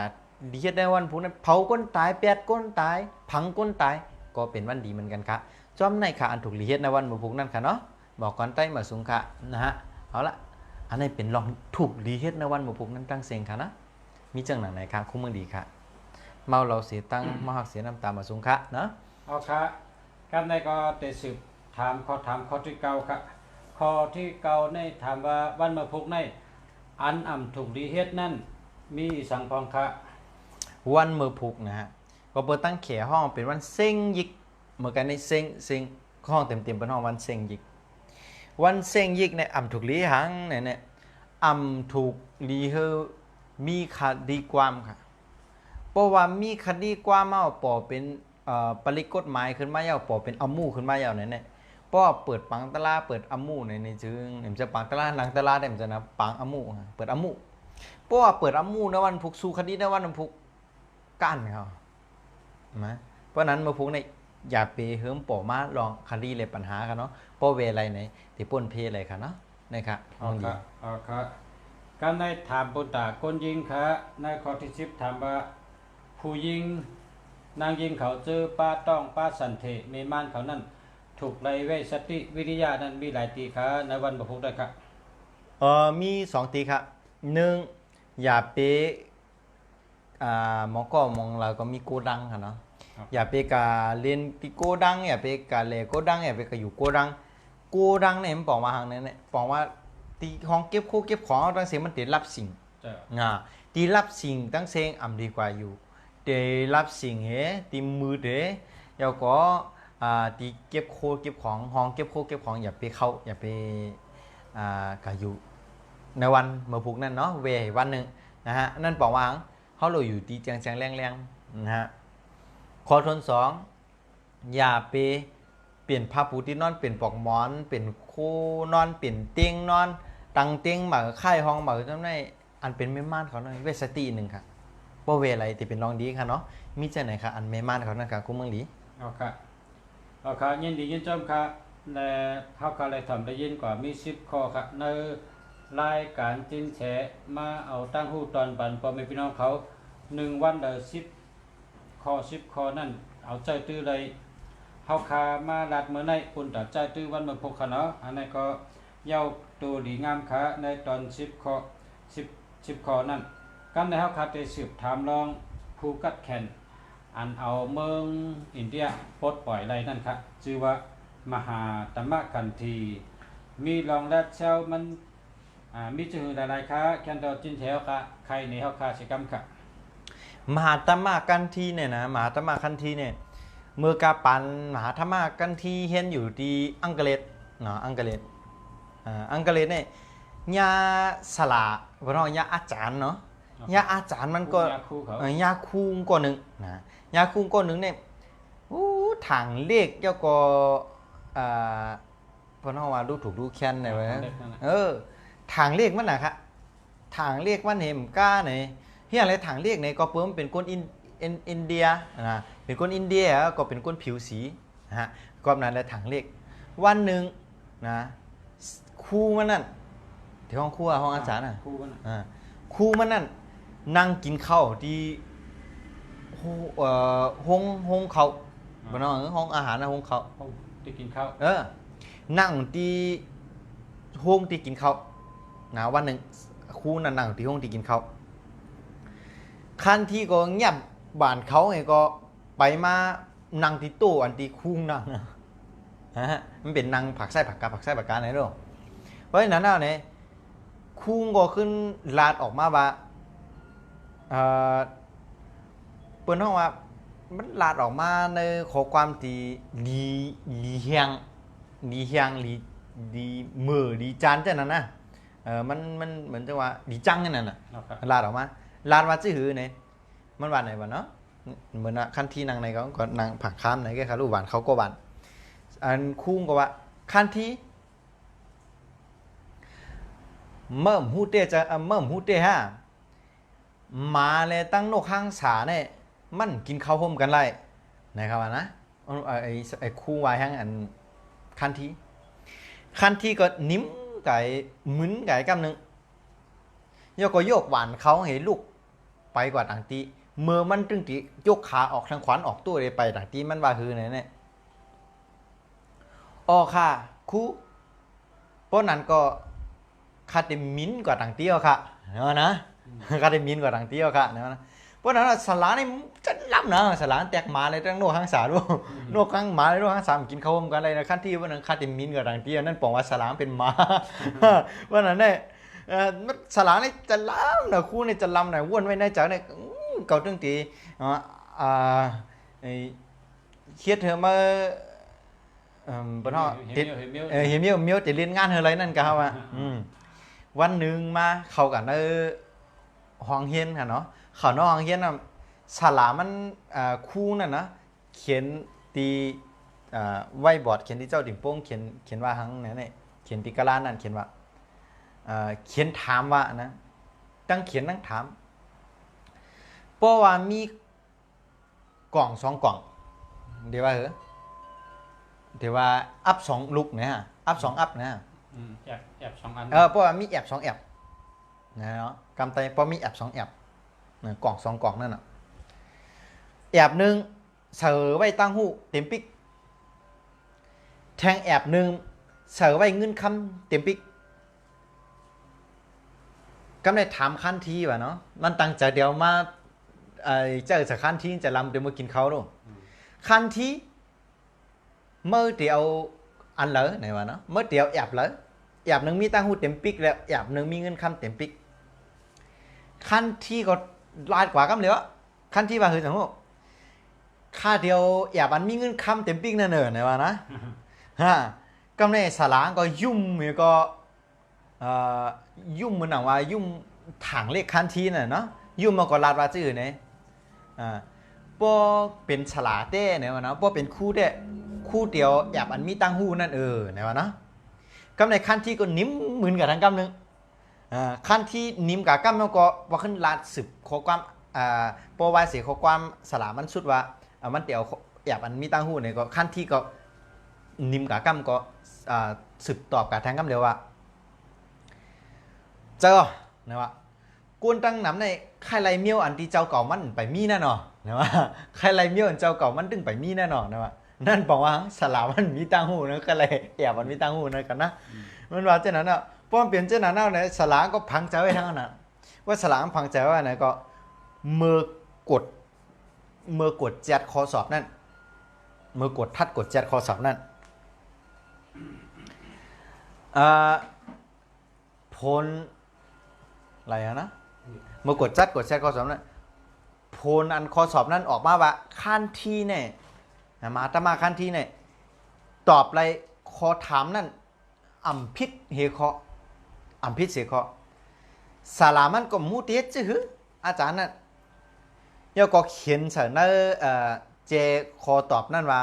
[SPEAKER 2] ดีเฮ็ดได้วันพุธนั้นเผาก้นตายแปดก้นตายพังก้นตายก็เป็นวันดีเหมือนกันค่ะจอมในค่ะอันถูกลีเฮ็ดในวันมื้อพุธนั่นค่ะเนาะบอกก่อนใต้มาสูงค่ะนะฮะเอาละอันนี้เป็นลองถูกลีเฮ็ดในวันมื้อพุธนั้นตั้งเสียงค่ะนะมีจังหนังไหนค่ะคุ้มมือดีค่ะเมาเราเสียตั้งมาหักเสียน้ำตามาสูงค่ะเนาะ
[SPEAKER 1] เอาค่ะกันในก็ได้สืบถามข้อที่เก่าค่ะข้อที่เก่าในถามว่าวันมาพุกในอันอ่ำถูกดีเฮ็ดนั่นมีสังพองค่ะ
[SPEAKER 2] วันมื้อพุธนะฮะก็เปิดตั้งแขห้องเป็นวันเซ็งยิกเหมือนกันในเซ็งห้องเต็มๆเป็นห้องวันเซ็งยิกวันเซ็งยิกเนี่ยอ่ำถูกลีหังเนี่ยอ่ำถูกลีเฮอมีคดีความค่ะเพราะว่ามีคดีความมาปอเป็นปริกฎหมายขึ้นมาเยาปอเป็นอมูขึ้นมาเยาเนี่ยเพราะเปิดปังตลาเปิดอมูในจึงมันจะปังตลาหนังตลาได้มันจะนะปังอมูเปิดอมูเพราะว่าเปิดอมูในวันพุกสู้คดีในวันพุกกั้นเขาเพราะนั้นมาพุกเนี่ยอย่าไปเฮิมปอมาลองคดีเลยปัญหากันเนาะเพราะเวลาไหนที่ป้นเพอะไรค่ะเนาะนะครับ
[SPEAKER 1] เอาค่ะการในถามปุตตะคนยิงค่ะในข้อที่10ถามว่าผู้ยิงนางยิงเขาเจอป้าต้องป้าสันเทเมมานเขานั่นถูกไล่เวสติวิทยานั้นมีหลายตีค่ะในวันมาพุกได้ค่ะ
[SPEAKER 2] มี2ตีครับ1อย่าไปมองก็มองเราก็มีโกดังค่ะเนาะอย่าไปกาเรียนที่โกดังอย่าไปกาเลโกดังอย่าไปกาอยู่โกดังเนี่ยมันบอกมาทางนั้นเนี่ยบอกว่าตีของเก็บโคเก็บของตั้งเสียงมันติดรับสิ่งตีรับสิ่งตั้งเสียงอ่ำดีกว่าอยู่เดรับสิ่งตีมือเดแล้วก็ตีเก็บโคเก็บของห้องเก็บโคเก็บของอย่าไปเข้าอย่าไปกาอยู่ในวันเมื่อพุกนั่นเนาะเววันหนึ่งนะฮะนั่นบอกว่าเขาเราอยู่ตีแจงแรงนะฮะข้อทน2อย่าไปเปลี่ยนผ้าปูที่นอนเปลี่ยนปลอกหมอนเปลี่ยนโคนอนเปลี่ยนเตียงนอนตังเตียงหมาค่ายห้องหมาจำได้อันเป็นแม่ม่านเขาหน่อยเวสตีหนึ่งค่ะว่าเวอะไรที่เป็นรองดีค่ะเนาะมีใจไหนค่ะอันแม่ม่านเขานั่นค่ะคุ้มเมืองดี
[SPEAKER 1] เอาค่ะยินดียินจมค่ะและเขาก็เลยทำได้ยินกว่ามี10ข้อค่ะในรายการจินแฉมาเอาตั้งหูตอนปันพ่อแม่พี่น้องเขา1วันละ10ข้อนั่นเอาใจตื้อเลยเฮาคามาลัดเมื่อในปุ่นตัดใจตื้อวันมาพกค่ะเนาะอันนี้ก็เย้าตัวดีงามค่ะในตอน10ข้อนั่นกันในเฮาคาได้สืบถามลองภูกัดแข่นอันเอาเมืองอินเดียปลดปล่อยไรนั่นค่ะชื่อว่ามหาตมะกันทีมีรองรัดเช้ามันมีชื่อหลายๆค่ะแคนดอจินแถวค่ะใครในเฮาคาสิกรรมค่ะ
[SPEAKER 2] มหาตมะกันทีเนี่ยนะมหาตมะกันทีเนี่ยเมื่อกาปันมหาธรรมะกันที่เห็นอยู่ที่อังกฤษเนาะอังกฤษเนี่ยยาสละเพราะยาอาจารย์เนาะยาอาจารย์มันก็ยาคูงก็หนึ่งนะยาคูงก็หนึ่งเนี่ยถังเลขเจ้าก็เพราะว่าดูถูกดูแค้นเนี่ยไว้ถังเลขมันนะครับถังเลขมันเห็นก้าเนี่ยเฮียอะไรถังเลขเนี่ยก็เพิ่มเป็นคนอินเดียนะเป็นคนอินเดียก็เป็นคนผิวสีนะฮะก็นั้นแหละถังเลขวันหนึ่งนะครูมันนั่นที่ห้องครูห้องอาจารย์ครูมันนั่นนั่งกินข้าวที่ห้องเขาบ้านนอกห้องอาหารนะห้องเขา
[SPEAKER 1] ที่กินข้าว
[SPEAKER 2] นั่งที่ห้องที่กินข้าวนะวันหนึ่งครูนั่งที่ห้องที่กินข้าวคันที่ก็เงียบบ้านเขาไงก็ไปมานั่งที่โต๊ะอันที่คุ้งนั่งนะฮะมันเป็นนั่งผักไส้ผักกาไหนรู้เพราะฉะนั้นแล้วเนี่ยคุ้งก็ขึ้นลาดออกมาว่าเปิดห้องว่ามันลาดออกมาในข้อความที่ลีเฮียงลีมือลีจานเจ้านั่นนะมันเหมือนจะว่าลีจังนั่นน่ะลาดออกมาลาดว่าชื่อเนี่ยมันหวานไหนวะเนาะเหมือนขั้นที่นางในก็นางผักข้ามไหนก็ค่ะลูกหวานเขาก็หวานอันคุ้งก็ว่าขั้นที่เมื่อหูเตจะเมื่อหูเตฮะมาเลยตั้งนกข้างสาเนี่ยมันกินข้าวห่มกันไรนะครับนะ ไอ้คู่วายทั้งอันคันที่ก็นิ้มไก่หมุนไก่กำนึงก็โยกหวานเขาให้ลูกไปกว่าต่างตีเมื่อมันตึงตียกขาออกทางขวานออกตัวเลยไปต่างตีมันว่าคือไหนเนี่ยอ๋อค่ะคู่เพราะนั้นก็คาเดมินกว่าต่างตีเอาค่ะเนาะนะคาเดมินกว่าต่างตีเอาค่ะเนาะเพราะนั้นสลานี่จะล้ำนะสลาแตกมาเลยตั้งโนข้างสาด้วยโนข้างมาเลยโนข้างสามกินข้าวกันเลยนะขั้นที่ว่านั้นคาเดมินกว่าต่างตีนั่นบอกว่าสลาเป็นม้าเพราะนั้นเนี่ยสลานี่จะล้ำนะคู่นี่จะล้ำนะวนไว้ในใจเนี่ยเก่าตึงตีเครียดเธอมาบนห้องติดเฮียมิวจะเรียนงานเธออะไรนั่นก็ครับว่าวันหนึ่งมาเข้ากันในห้องเฮียนค่ะเนาะเขานอกห้องเฮียนน่ะสลามันคู่นั่นนะเขียนตีไว้บอร์ดเขียนที่เจ้าดิ่งโป้งเขียนว่าทั้งนั้นเนี่ยเขียนตีกระลานนั่นเขียนว่าเขียนถามว่านะตั้งเขียนตั้งถามเพราะว่ามีกล่อง2กล่องเดี๋ยวว่าอัพ2ลุกเนี่ยอัพ2อัพนะ
[SPEAKER 1] แอบ2อัน
[SPEAKER 2] เพราะว่ามีแอบ2แอบนะเนาะกำไตเพราะมีแอบ2แอบกล่อง2กล่องนั่นน่ะแอบนึงเสือไว้ตั้งหูเต็มปิกแทงแอบนึงเสือไว้เงินคำเต็มปิกก็ได้ถามขั้นทีว่ะเนาะมันตั้งใจเดียวมาเจอจากขั้นที่จะลำเดี๋ยวมากินเขาด้วยขั้นที่เมื่อเดียวอันเหลอไหนวะเนาะเมื่อเดียวแอบเหลอแอบหนึ่งมีตั้งหูเต็มปิกแล้วแอบหนึ่งมีเงินคำเต็มปิกขั้นที่ก็ลายกว่ากันเลยขั้นที่ว่าคือสมมติค่าเดียวแอบอันมีเงินคำเต็มปิกนั่นเนอะไหนวะนะก็ในสลางก็ยุ่มมีก็ยุ่มเหมือนหนังว่ายุ่มถังเลขคันทีน่ะเนาะยุ่มมาก็ลาดว่าจื้อเนี่ยป้อเป็นฉลาเต้เนี่ยเนาะป้อเป็นคู่เต้คู่เดียวแอบอันมีตั้งหูนั่นเนี่ยเนาะกำในคันที่ก็นิ่มเหมือนกับทางกำนึงคันที่นิ่มกับกำมันก็ว่าขึ้นลาดสืบข้อความป้อว่าเสียข้อความสลามันสุดว่ามันเดียวแอบอันมีตั้งหูเนี่ยก็คันที่ก็นิ่มกับกำก็สืบตอบกับทางกำเดียวว่าเจอนะว่ากูนตั้งน้ำในใครไรเมียวอันที่เจ้าเก่ามันไปมีแน่นอนนะว่าใครไรเมียวอันเจ้าเก่ามันดึงไปมีแน่นอนนะว่านั่นบอกว่าสลามันมีตังหูนะใครไรแอบมันมีตังหูนะกันนะมันว่าเจ้านั้นอ่ะป้อมเปลี่ยนเจ้านั้นเอาเนี่ยสลาก็พังใจไว้ทั้งนั้นว่าสลาพังใจไว้ไหนก็เมื่อกดแจดคอสอบนั่นเมื่อกดทัดกดแจดคอสอบนั่นผลอะไรนะเมื่อกดจัดกดแชร์ข้อสอบนั้นผลอันข้อสอบนั้นออกมาว่าขั้นที่เนี่ยมาตมาขั้นที่เนี่ยตอบอะไรข้อถามนั่นอัมพิษเฮเคาะอัมพิษเสเคาะสารามันก็มูเตสจื้ออาจารย์นั่นย่อก็เขียนเสนอเจข้อตอบนั่นว่า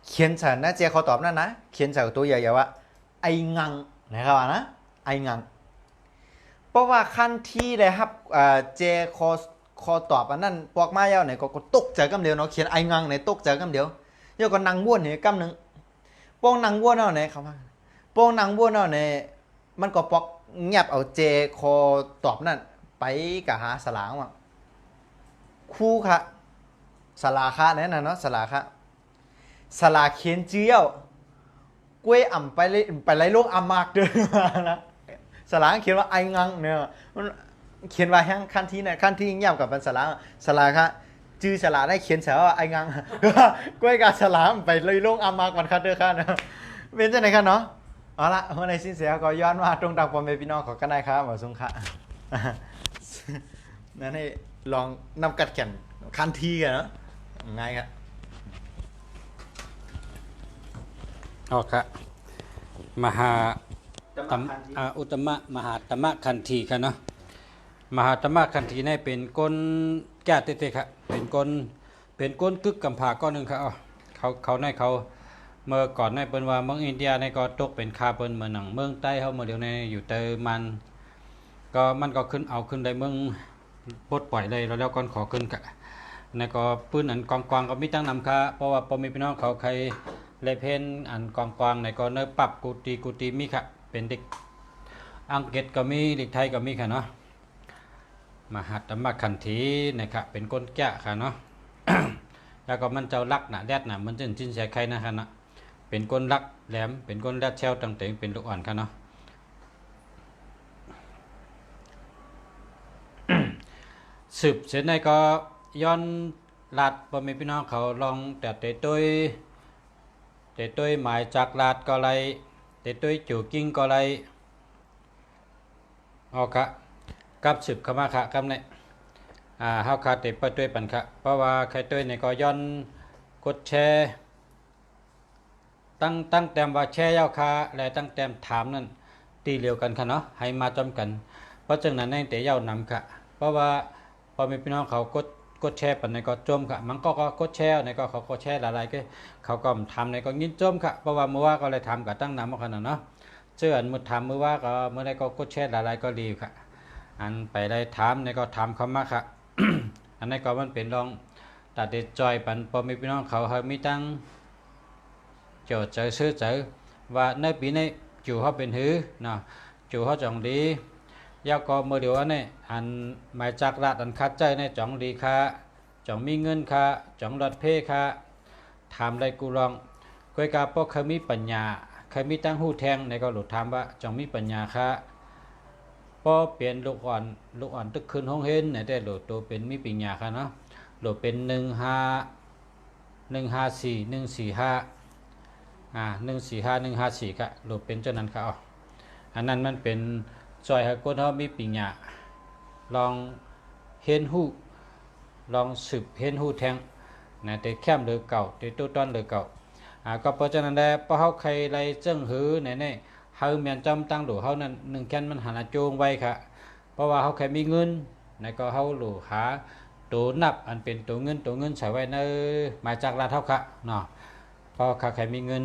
[SPEAKER 2] เขียนเสนอเจข้อตอบนั่นนะเขียนเสนอตัวใหญ่ๆว่าไอ้งังนะครับนะไอ้งังเพราะว่าขั้นที่เลยครับเจคอตอบอันนั้นปอกมาเย้าไหนก็ตกใจกำเดียวเนาะเขียนไอ้งังไหนตกใจกำเดียวเย้าก็นั่งบ้วนนี่กำหนึ่งปองนั่งบ้วนเอาไหนครับปองนั่งบ้วนเอาไหนมันก็ปอกเงียบเอาเจคอตอบนั่นไปกับหาสลางว่าคู่ค่ะสลาค่ะนั่นน่ะเนาะสลาค่ะสลาเขียนเจียวกล้วยอ่ำไปไล่โลกอ่ำมากเด้อนะสลาเขียนว่าไอ้งังเนี่ยเขียนว่าแห้งขั้นที่เนี่ยขั้นที่เงียบกับเป็นสลาค่ะจื้อสลาได้เขียนเสว่าไอ้งังกล้วยกับสลาไปไล่โลกอ่ำมากมันคัดเด้อค่ะเนาะเป็นจังไหนครับเนาะเอาละวันในสิ้นเสียก็ย้อนมาตรงตามความเป็นพี่น้องของกันได้ครับหมอสุงค่ะนั่นให้ลองนำกัดแข่งขั้นที่กันเนาะง่ายครับ
[SPEAKER 1] อ๋อครับมหาอุตมะมหาตมะคันธีครับเนาะมหาตมะคันธีนี่เป็นก้นแก้เตะๆครับเป็นก้นกึกกำผาก้อนหนึ่งครับเขาในเขาเมื่อก่อนในเป็นว่าเมืองอินเดียในก็ตกเป็นคาเปิ้นเมืองหนังเมืองใต้เขาเมื่อเดียวในอยู่เตอมันก็ขึ้นได้เมืองปลดปล่อยเลยแล้วก่อนขอขึ้น ในก็ปืนอันกองก็มีตั้งนำค่ะเพราะว่าพอมีพี่น้องเขาใครเลยเพ้นอันกองในก็เนื้อปรับกูตีมีค่ะเป็นเด็กอังกฤษก็มีเด็กไทยก็มีค่ะเนาะมหัตถมขันธีนะครับเป็นก้นแกะค่ะเนาะ แล้วก็มันเจ้าลักหนาแดดหนามันจะจิ้นใส่ใครนะคะเนาะเป็นก้นลักแหลมเป็นก้นแดดเชลต่างๆเป็นลูกอ่อนค่ะเนาะ สืบเสร็จในก็ย้อนลาดพ่อแม่พี่น้องเขาลองแต่เตตุ้ยหมายจากลาดก็ไรเตตุ้ยจู่กิ้งก็ไรเอาค่ะกับสืบเข้ามาค่ะกับในเฮาคาเตปตุ้ยปันค่ะเพราะว่าใครตุ้ยในก็ย้อนกดแชร์ตั้งแต้มว่าแชร์ยาวคาและตั้งแต้มถามนั่นตีเร็วกันค่ะเนาะให้มาจอมกันเพราะฉะนั้นในเตยาวนำค่ะเพราะว่าพอมีพี่น้องเขากดแชร์ปันในก็จมค่ะมันก็กดแชร์ในก็เขาก็แชร์หลายๆก็เขาก็ทำในก็ยินจมค่ะเพราะว่าเมื่อว่าก็เลยทำกับตั้งนำมาขนาดเนาะเชื่ออันมุดทำเมื่อว่าก็เมื่อใดก็กดแชร์หลายๆก็ดีค่ะอันไปได้ถามในก็ทำเขามาค่ะ อันนี้ก็มันเป็นรองตัดเด็ดจอยปันพอมีพี่น้องเขาเฮามีตั้งโจทย์เจอซื้อเจอว่าในปีนี้จูเขาเป็นหือเนาะจูเขาจองดียาวก็เมื่อเดียวนี่อันหมายจากรัฐอันคัดใจในจ่องดีค่ะจ่องมีเงินค่ะจ่องรถเพค่ะถามได้กูลองคุยกับพวกเคยมีปัญญาเคยมีตั้งหูแทงในก็หลุดถามว่าจ่องมีปัญญาค่ะพอเปลี่ยนลูกอ่อนตึกขึ้นห้องเห็นในแต่หลุดตัวเป็นมีปัญญาค่ะเนาะหลุดเป็น154 145 ค่ะหลุดเป็นเจ้านั้นค่ะอ๋ออันนั้นมันเป็นซอยให้คนเฮามีปัญญาลองเห็นหูลองสืบเห็นหูแทงนะแต่แคมหรือเก่าแต่ตัวต้นหรือเก่าก็เพราะฉะนั้นแหละพอเฮาใครไรเจิ้งหือไหนเฮาแม่นจำตั้งดูเฮานั้น1แค่นมันหาโจงไว้ค่ะเพราะว่าเฮาใครมีเงินนะก็เฮาหลู่หาตัวนับอันเป็นตัวเงินใส่ไว้ในหมายจากรัฐเฮาค่ะเนาะพอใครมีเงิน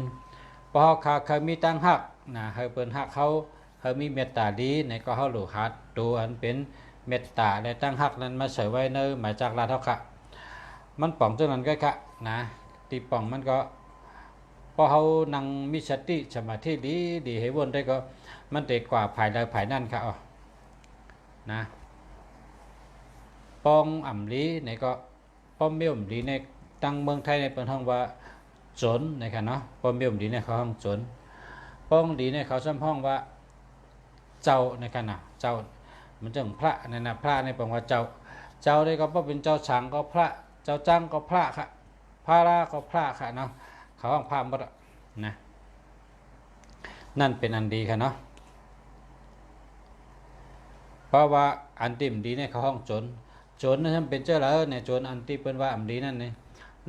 [SPEAKER 1] พอเฮาใครมีตั้งหักนะเฮาเปิ้นหักเขามีเมตตาดีในก็เฮาหลู่หาตัวอันเป็นเมตตาและตั้งหักนั้นมาใส่ไว้ในหมายจากรัฐเฮาค่ะมันป่องจังนั้นก็ค่ะนะตีป่องมันก็พอเฮานั่งมีสติสมาธิดีให้วนได้ก็มันได้กว่าภายใดภายนั่นค่ะอ๋อนะป้องอ่ำลีในก็ป้อมเมี่ยมลีในตั้งเมืองไทยในเป็นห้องว่าจนนะครับเนาะป้อมเมี่ยมลีในเขาห้องจนป้องดีในเขาซ้ำห้องว่าเจ้าในขณะเจ้ามันจังพระในนะพระในปองว่าเจ้าได้ก็เป็นเจ้าช้างก็พระเจ้าจ้างก็พระค่ะพระราก็พระค่ะเนาะเขาห้องพระหมดนะนั่นเป็นอันดีค่ะเนาะเพราะว่าอันติมดีในเขาห้องจนนั่นเป็นเจ้าแล้วในโจรอันที่เปิ้นว่าอันดีนั่นนี่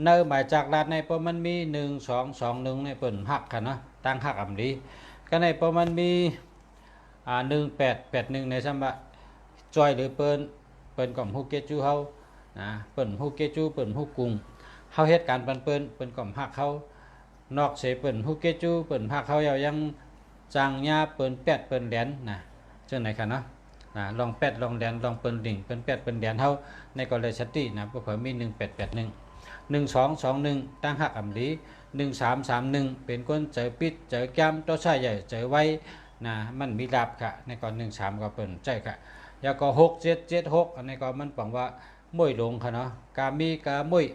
[SPEAKER 1] เนื้อหมายจากลาดในเพราะมันมี1 2 2 1ในเปิ้นหักค่ะนะตั้งหักอันดีก็ในเพราะมันมี1881ในซ้ำว่าจอยหรือเปิ้นก่อมฮู้เกจูเฮานะเปิ้นฮู้เกจูเปิ้นฮู้กุงเฮาเฮ็ดการเปิ้นก่อมหักเฮานอกเสเปิ้นฮู้เกจูเปิ้นหักเฮายังจางญาเปิ้นแปดเปิ้นแดนนะจังไหนค่ะเนาะลองแปดลองแดนลองเปิ้นดิ่งเปิ้นแปดเปิ้นแดนเฮาในกรณีสตินะพวกเขามี1881 1221ตั้งหักอำดี1331เป็นคนเจอปิดเจอแก้มต่อชายใหญ่เจอไว้นะมันมีลาบค่ะในก่อน13ก็เปิ้นใจค่ะแล้วก็6776อันนี้ก็มันปังว่าม้วยลงค่ะเนาะกามีกาม้วย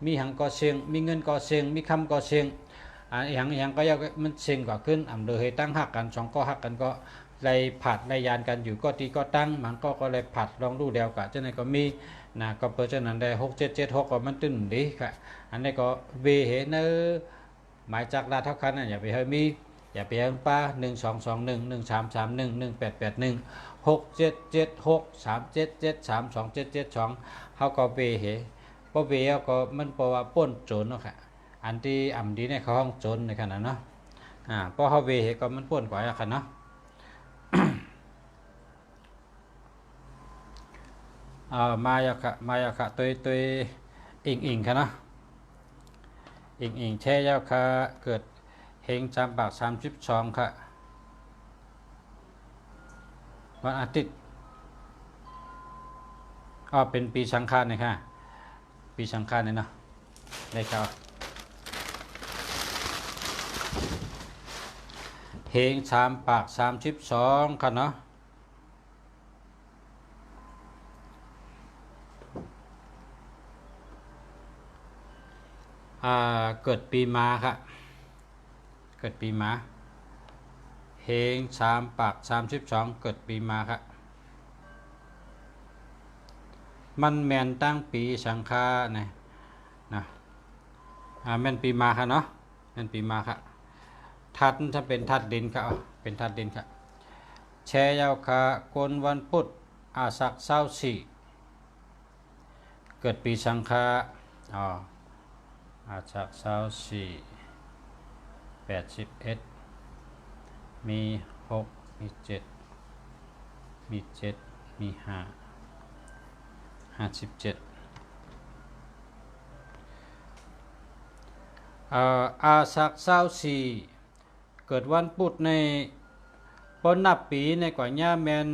[SPEAKER 1] มีหังก็เสียงมีเงินก็เสียงมีคำก็เสียงอย่างก็ยังมันเสียงก็ขึ้นอำเลยตั้งหักกัน2ก็หักกันก็เลยผัดเลยยานกันอยู่ก็ตีก็ตั้งมันก็เลยผัดลองดูเดียวกะเจ้าไหนก็มีนะก็เปิดเจ้านั้นได้6776ก็มันตึ้นดีค่ะอันนี้ก็เวเหเนอหมายจากลาเท่าคันอย่าไปให้มีอย่าไปให้ป้า1221 1331 1881 6776 377 3277 2เขาก็เวเหพอเวก็มันเพราะว่าป้นโจรเนาะค่ะอันที่อ่ำดีเนี่ยเขาห้องโจรในขณะเนาะพอเขาเวเหก็มันป้นกว่าค่ะเนาะมายาค่ะตัวอิงค่ะนะอิงแช่ยาค่ะเกิดเฮงจำปาก32ค่ะวันอาทิตย์เป็นปีสังขารนะค่ะปี ปีสังขารเนี่ยเนาะได้ครับเฮง3 ปาก 32ครับเนาะเกิดปีม้าครับเกิดปีม้าเฮง3 ปาก 32เกิดปีม้าครับมันแมนตั้งปีสังขารนะแม่นปีม้าครับเนาะแม่นปีม้าครับทัดถ้าเป็นทัดดินครับเป็นทัดดินครับแชยาวค่ะกนวันพุธอาสัก24เกิดปีสังขารอาสัก24 81มี6มี7มี7มี5 57อาสัก24เกิดวันพุธในปนนับปีในก่อนย่าแมน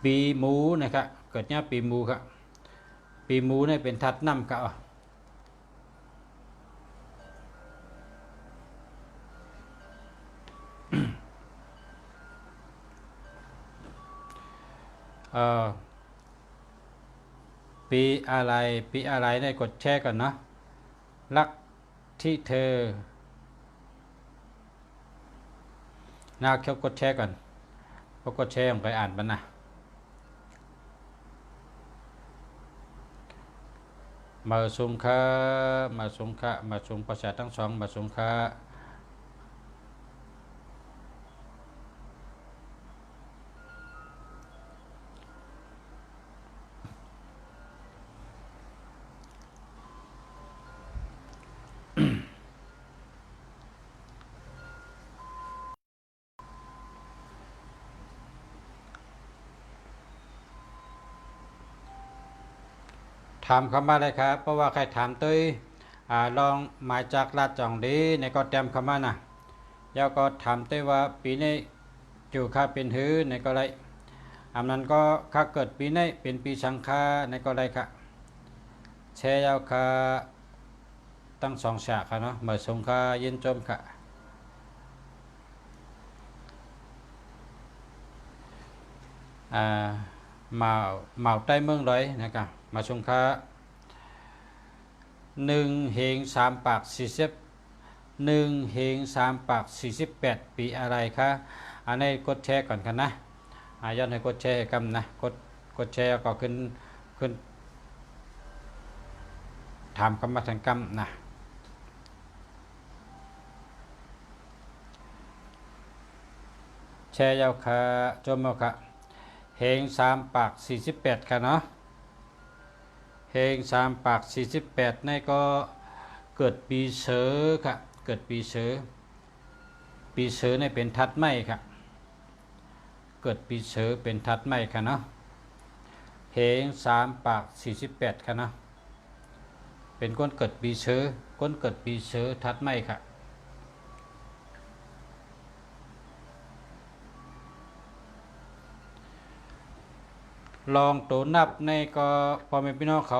[SPEAKER 1] ปีหมูนะครับเกิดย่าปีหมูครับปีหมูเนี่ยเป็นทัดน้ำครับปีอะไรได้กดแชร์ก่อนเนาะรักที่เธอน่าเขียวกดแชร์ก่อนพอกดแชร์ผมไปอ่านมันนะมาสุงค่ามาสุงภาษาทั้งสองมาสุงค่าถามคำมาเลยครับเพราะว่าใครถามตุ้ยลองมาจากลาดจ่องดีในก็เตรียมคำมานะแล้วก็ถามตุ้ยว่าปีนี้อยู่ค่าเป็นหื้อในก็ไรอันนั้นก็ค่าเกิดปีนี้เป็นปีสังขารในก็ไรค่ะแช่ยาวค่าตั้ง2 ฉากค่ะเนาะเมื่อสงค่ายินจมค่ะเหมาใต้เมืองร้อยนะครับมาชงค่า1 เฮง 3 ปาก 1 เฮง 3 ปาก 48ปีอะไรคะอันนี้กดแชร์ก่อนกันนะย้อนให้กดแชร์กันนะกดแชร์ก็ขึ้นถามคำมาทางกรรมนะแชร์ยาวค่ะจมเอาค่ะเฮง3 ปาก 48ค่ะเนาะเฮง3 ปาก 48นี่ก็เกิดปีเสือค่ะเกิดปีเสือนี่เป็นทัดไม้ค่ะเกิดปีเสือเป็นทัดไม้ค่ะเนาะเฮง3 ปาก 48ค่ะเนาะเป็นก้นเกิดปีเสือทัดไม้ค่ะลองตัวนับในก็พอแม่พี่น้องเ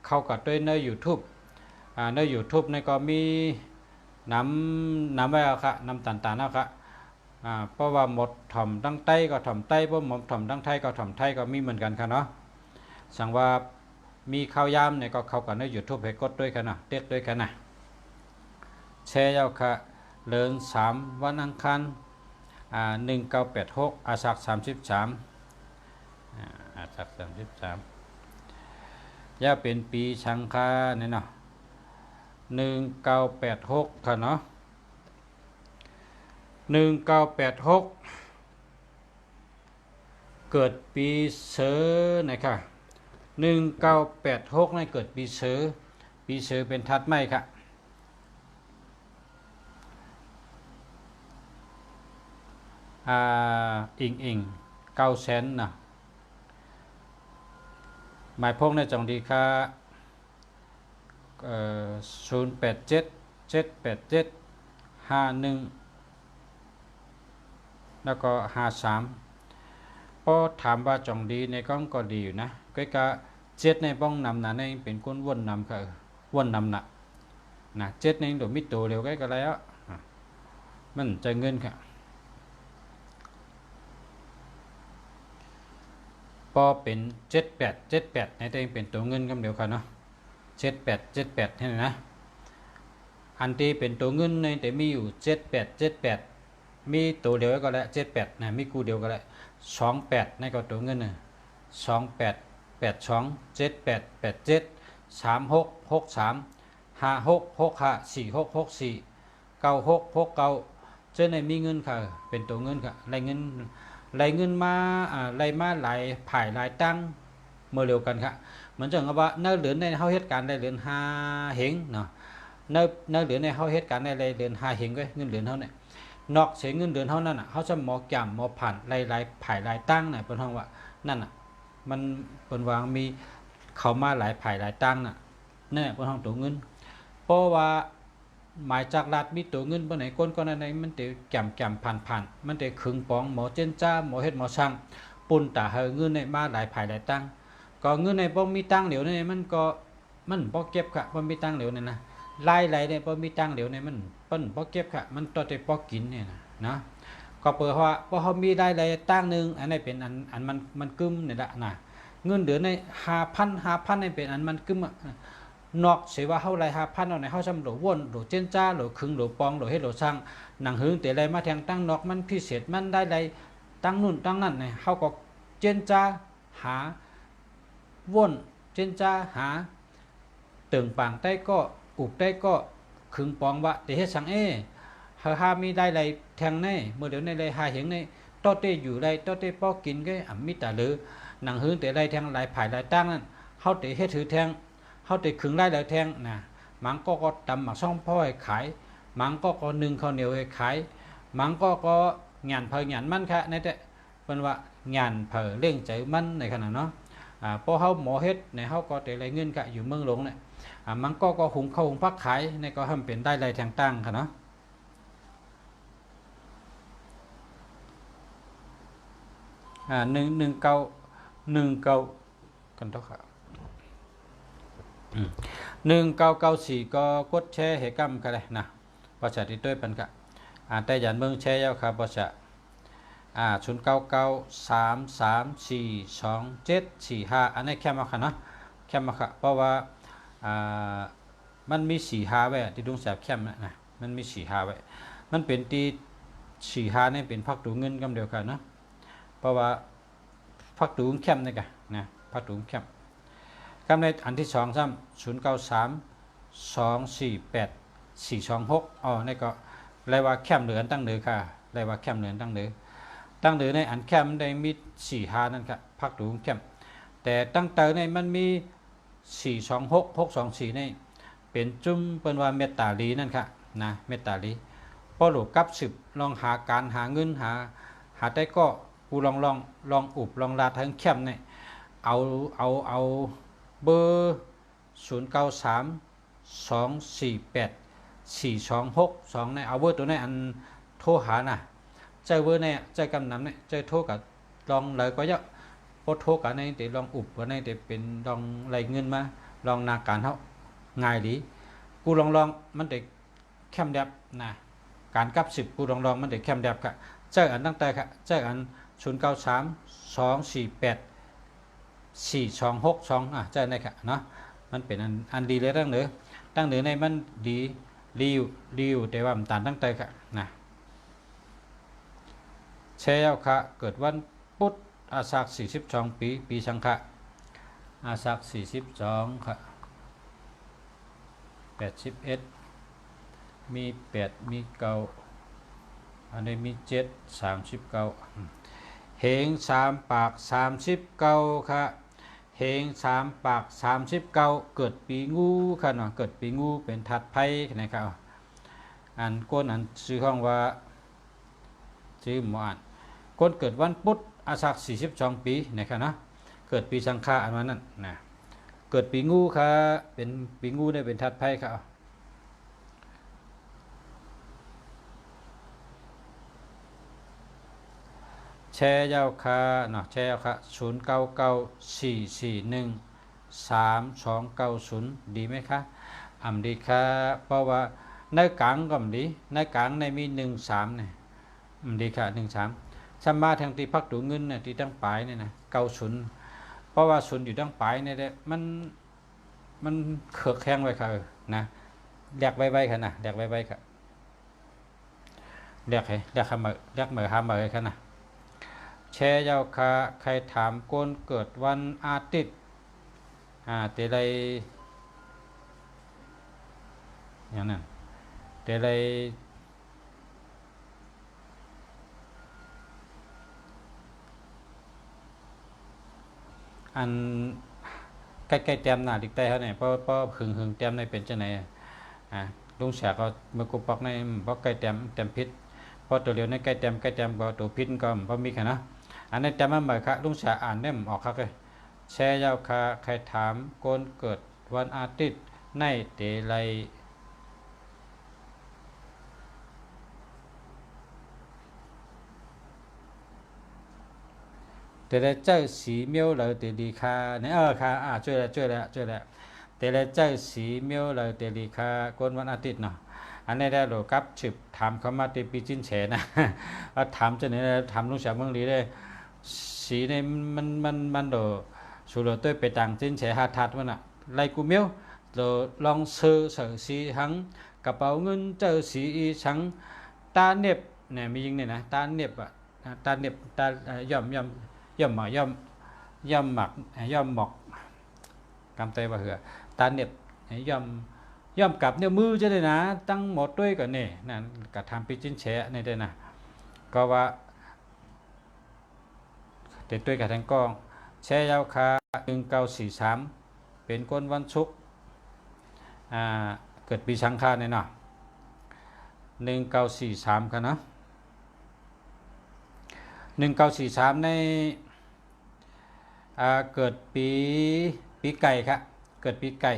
[SPEAKER 1] ขากัดด้วยใน YouTube ใน YouTube ในก็มีน้ำไว้ค่ะน้ำต่างๆนะคะเพราะว่าหมดถ่อมตั้งใต้ก็ถ่อมใต้เพราะหมดถ่อมตั้งไทยก็ถ่อมไทยก็มีเหมือนกันค่ะเนาะสั่งว่ามีข้าวยามเนี่ยก็เข้ากันใน YouTube ให้กดด้วยกันนะเด็ดด้วยกันนะแชร์ยาวค่ะเลิน3 วันอังคาร1986อาสัก33อาสัก33ย่าเป็นปีชังคาเนี่ยเนาะ1986ค่ะเนาะ1986เกิดปีเสือนะครับ1986นี่เกิดปีเสือเป็นทัดไม้ค่ะอิง900,000นะหมายพงในจงดีค่ะ087 787 51แล้วก็53พอถามว่าจงดีในก็ดีอยู่นะก็ เจ็ดในป้องนำนะในเป็นก้นวนนำค่ะวนนำนะนะเจ็ดในตัวมิโตเร็วใกล้กันแล้วมันจะเงินค่ะพอเป็น78ในตัวเองเป็นตัวเงินกันเดียวกันเนาะ78นี่นะอันที่เป็นตัวเงินในแต่มีอยู่78มีตัวเดียวก็แล้ว78นะมีกูเดียวก็แล้ว28ในก็ตัวเงินน่ะ28827873566356465496649669เจ้าในมีเงินค่ะเป็นตัวเงินค่ะรายเงินมารายมาหลายผ่ายหลายตั้งเมื่อเร็วกันค่ะเหมือนจังว่าเนื้อเหลือในเฮาเหตุการณ์ได้เหลือ5เหงเนาะเนื้อเหลือในเฮาเหตุการณ์ได้เหลือ5เหงก็เงินเหลือเฮาเนี่ยนอกเสียเงินเดือนเท่านั้นเฮาจะหมอแก้มหมอผ่านหลายผ่ายหลายตั้งน่ะเพิ่นฮ้องว่านั่นน่ะมันเปิ้นวางมีเข้ามาหลายผ่ายหลายตั้งน่ะนั่นเพิ่นฮ้องตัวเงินเพราะว่าหมายจากรัฐมีตัวเงินบ่ไหนก้นก็นั้นมันสิแก้มผ่านมันสิขึงปองหมอเจนจ้าหมอเฮ็ดหมอช่างปุ่นตาเฮอเงินในมาหลายผ่ายหลายตั้งก็เงินในบ่มีตั้งเดี๋ยวนี้มันบ่เก็บค่ะบ่มีตั้งเดี๋ยวนี้นะรายไหลเนี่ยบ่มีตั้งเดี๋ยวนี้มันเปิ้นบ่เก็บค่ะมันต่อแต่บ่กินเนี่ยนะก็เปิดว่าพอเฮามีได้หลายตั้งนึงอันนี้เป็นอันมันกึมนี่ล่ะนะเงินเดือนใน 5,000 นี่เป็นอันมันกึมนอกเสียว่าเฮาไหล 5,000 เอาในเฮาซำโหลวนโหลเจนจ้าโหลขึงโหลปองโหลเฮ็ดโหลช่างหนังหึงแต่ไรมาแทงตั้งนอกมันพิเศษมันได้หลายตั้งนู่นตั้งนั่นเนี่ยเฮาก็เจนจ้าหาวนเจนจ้าหาตึงปางได้ก็อุบได้ก็ขึงปองว่าแต่เฮ็ดสังหามีได้ไรแทงในเมื่อเดี๋ยวในไรหาเห็นในต้อเตอยู่ไรต้อเตป้อกินก็มิตาหรือหนังหื้นแต่ไรแทงหลายผ่ายหลายตั้งนั่นเฮาแต่เฮ็ดถือแทงเฮาแต่ขึงได้หลายแทงนะมังก็ตำหมักซ่องพ่อให้ขายมังก็นึ่งข้าวเหนียวให้ขายมังก็งานเพองานมันค่ะในแต่เพิ่นว่างานเพอเลี้ยงใจมันในขณะเนาะพอเฮาหมอเฮ็ดในเฮาก็แต่ไรเงินกะอยู่เมืองหลวงเนี่ยมันก็หุงข้าวหุงพักขายในก็ทำเป็นได้ไรแทงตั้งค่ะเนาะ19กันเท่าค่ะ1994ก็กดแชร์ให้กำกันเลยนะประชาธิด้วยปันกะแต่ยันเมืองแชร์ยาวครับประชา0993342745อันนี้แค่มาค่ะเนาะแค่มาค่ะเพราะว่ามันมี45ไว้ที่ดวงแสบแคมนะมันมี45ไว้มันเป็นที่45นี่เป็นพักดูเงินกำเดียวกันเนาะเพราะว่าพักดูแคมนี่กันนะพักดูแคมกำในอันที่2ซ้ำ0932484426นี่ก็เรียกว่าแคมเหลือตั้งเหนือค่ะเรียกว่าแคมเหลือตั้งเหนือในอันแคมได้มี45นั่นค่ะพักดูแคมแต่ตั้งเตอในมันมี426624นี่เป็นจุ่มเปิ้นว่าเมตตาลีนั่นค่ะนะเมตตาลีพอหลูกกับ10ลองหาการหาเงินหาได้ก็กูลองอุบลองลาทั้งแคมเนี่ยเอาเบอร์0932484262ในเอาเบอร์ตัวนี้อันโทรหาน่ะใจเบอร์เนี่ยใจกำนำเนี่ยใจโทรกับลองเลยก็เยอะพอโทรกันในแต่ลองอุบกันในแต่เป็นลองไรเงินมาลองนาการเท่าง่ายดีกูลองมันได้แคมแดบนะการกับ10กูลองมันได้แคมแดบค่ะเจออันตั้งแต่ค่ะเจออัน0932484262เจอในค่ะเนาะมันเป็นอันดีเลยตั้งเหนือในมันดีรีวแต่ว่ามันตันตั้งแต่ค่ะนะแชร์ค่ะเกิดวันพุธอาสาฬ42ปีสังขะอาสาฬ42ค่ะ81มี8มี9อันนี้มี7 39เหง3ปาก39ค่ะเหง3ปาก39เกิดปีงูค่ะเนาะเกิดปีงูเป็นทัดไพ่นะครับอันก้นอันชื่อห้องว่าชื่อหมออ่านก้นเกิดวันพุธอาสาฬ42ปีนะครับเนาะเกิดปีสังขะอันนั้นนะเกิดปีงูค่ะเป็นปีงูได้เป็นทัดไพ่ค่ะแชร์ยาวค่ะเนาะแชร์ยาวค่ะ099441 3290ดีไหมคะดีค่ะเพราะว่าในกลางก็ดีในกลางในมี13เนี่ยดีค่ะ13สมาทางที่พักดูเงินเนี่ยที่ตั้งปลายเนี่ยนะ90เพราะว่าศูนย์อยู่ตั้งปลายเนี่ยมันเขือกแข้งไว้ค่ะนะแลกไว้ค่ะนะแลกไว้ค่ะแลกให้แลกเหมือหาเหมือค่ะนะแชร์ยาวค่ะใครถามโกนเกิดวันอาทิตย์แต่ไรอย่างนั้นแต่ไรอันใกล้ๆเต็มหน้าดิกใต้เขาเนี่ยเพราะหึงเต็มในเป็นจังไหนลุงแสก็เมื่อกูปอกในเพราะใกล้เต็มพิษเพราะตัวเดียวในใกล้เต็มก็ตัวพิษก็เพราะมีแค่นะอันนี้เต็มมาเหมือนครับลุงแสอ่านได้ออกครับเลยแชร์ยาวค่ะใครถามโกนเกิดวันอาทิตย์ในเตไรแต่ละเจ้าสีเมียวเราเตลีคาเนี่ยค่ะช่วยแล้วแต่ละเจ้าสีเมียวเราเตลีคาโกนวันอาทิตย์เนาะอันนี้ได้หรอกับฉึบถามเขามาตีปีจิ้นแฉนะถามจะเนี่ยถามลุงแสเมืองลีได้สีในมันโดสุดตัวไปต่างจิ้นแฉหาทัดมันไล่กูเมียวเราลองซื้อสีทั้งกระเป๋าเงินเจอสีทั้งตาเน็บเนี่ยมียิงเนี่ยนะตาเน็บตาเน็บตาย่อมหมอกกำเตยว่าเหือตาเน็บย่อมกับเนี่ยมือจะได้นะตั้งหมดด้วยกันนี่นั่นกระทำปีจิ้นแฉนี่ได้นะก็ว่าเต็ดด้วยกับทั้งกองแช่ยาวคา1943เป็นคนวันศุกร์เกิดปีชังคาเนี่ยเนาะ1943กันนะ1943ในเกิดปีไก่ครับเกิดปีไก่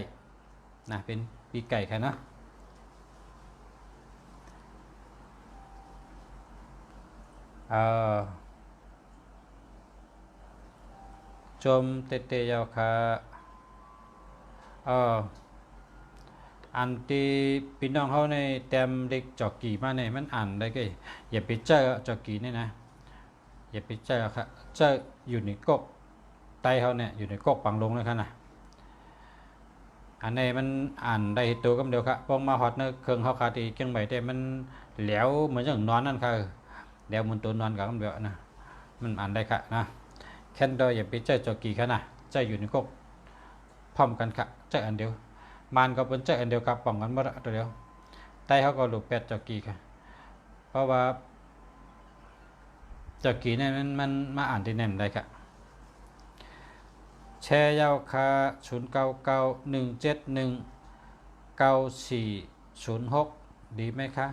[SPEAKER 1] นะเป็นปีไก่ครับเนาะจมเตยาวค่ะอันที่พี่น้องเขาในเต็มเด็กจอกกี่มาเนี่ยมันอ่านได้ก็อย่าไปเจอจอกกี่นี่นะอย่าไปเจอครับเจออยู่ในกกไตเขาเนี่ยอยู่ในกกปังลงเลยครับนะอันนี้มันอ่านได้ตัวก็เดียวครับพองมาฮอตเนื้อเครื่องเขาขาดีเกียงใบแต่มันแหลวเหมือนอย่างนอนนั่นค่ะแหลวมันตัวนอนกับกันเดียวนะมันอ่านได้ค่ะนะแค่โดยอย่าไปเจอจอกกี่ครับนะเจออยู่ในกกพร้อมกันค่ะเจออันเดียวมันก็เป็นเจออันเดียวกับป้องกันหมดตัวเดียวไตเขาก็หลุดแปดจอกกี่ค่ะเพราะว่าจอกกี่เนี่ยมันมาอ่านที่แน่นได้ค่ะแชร์ยาวคา0991719406ดีไหมคะ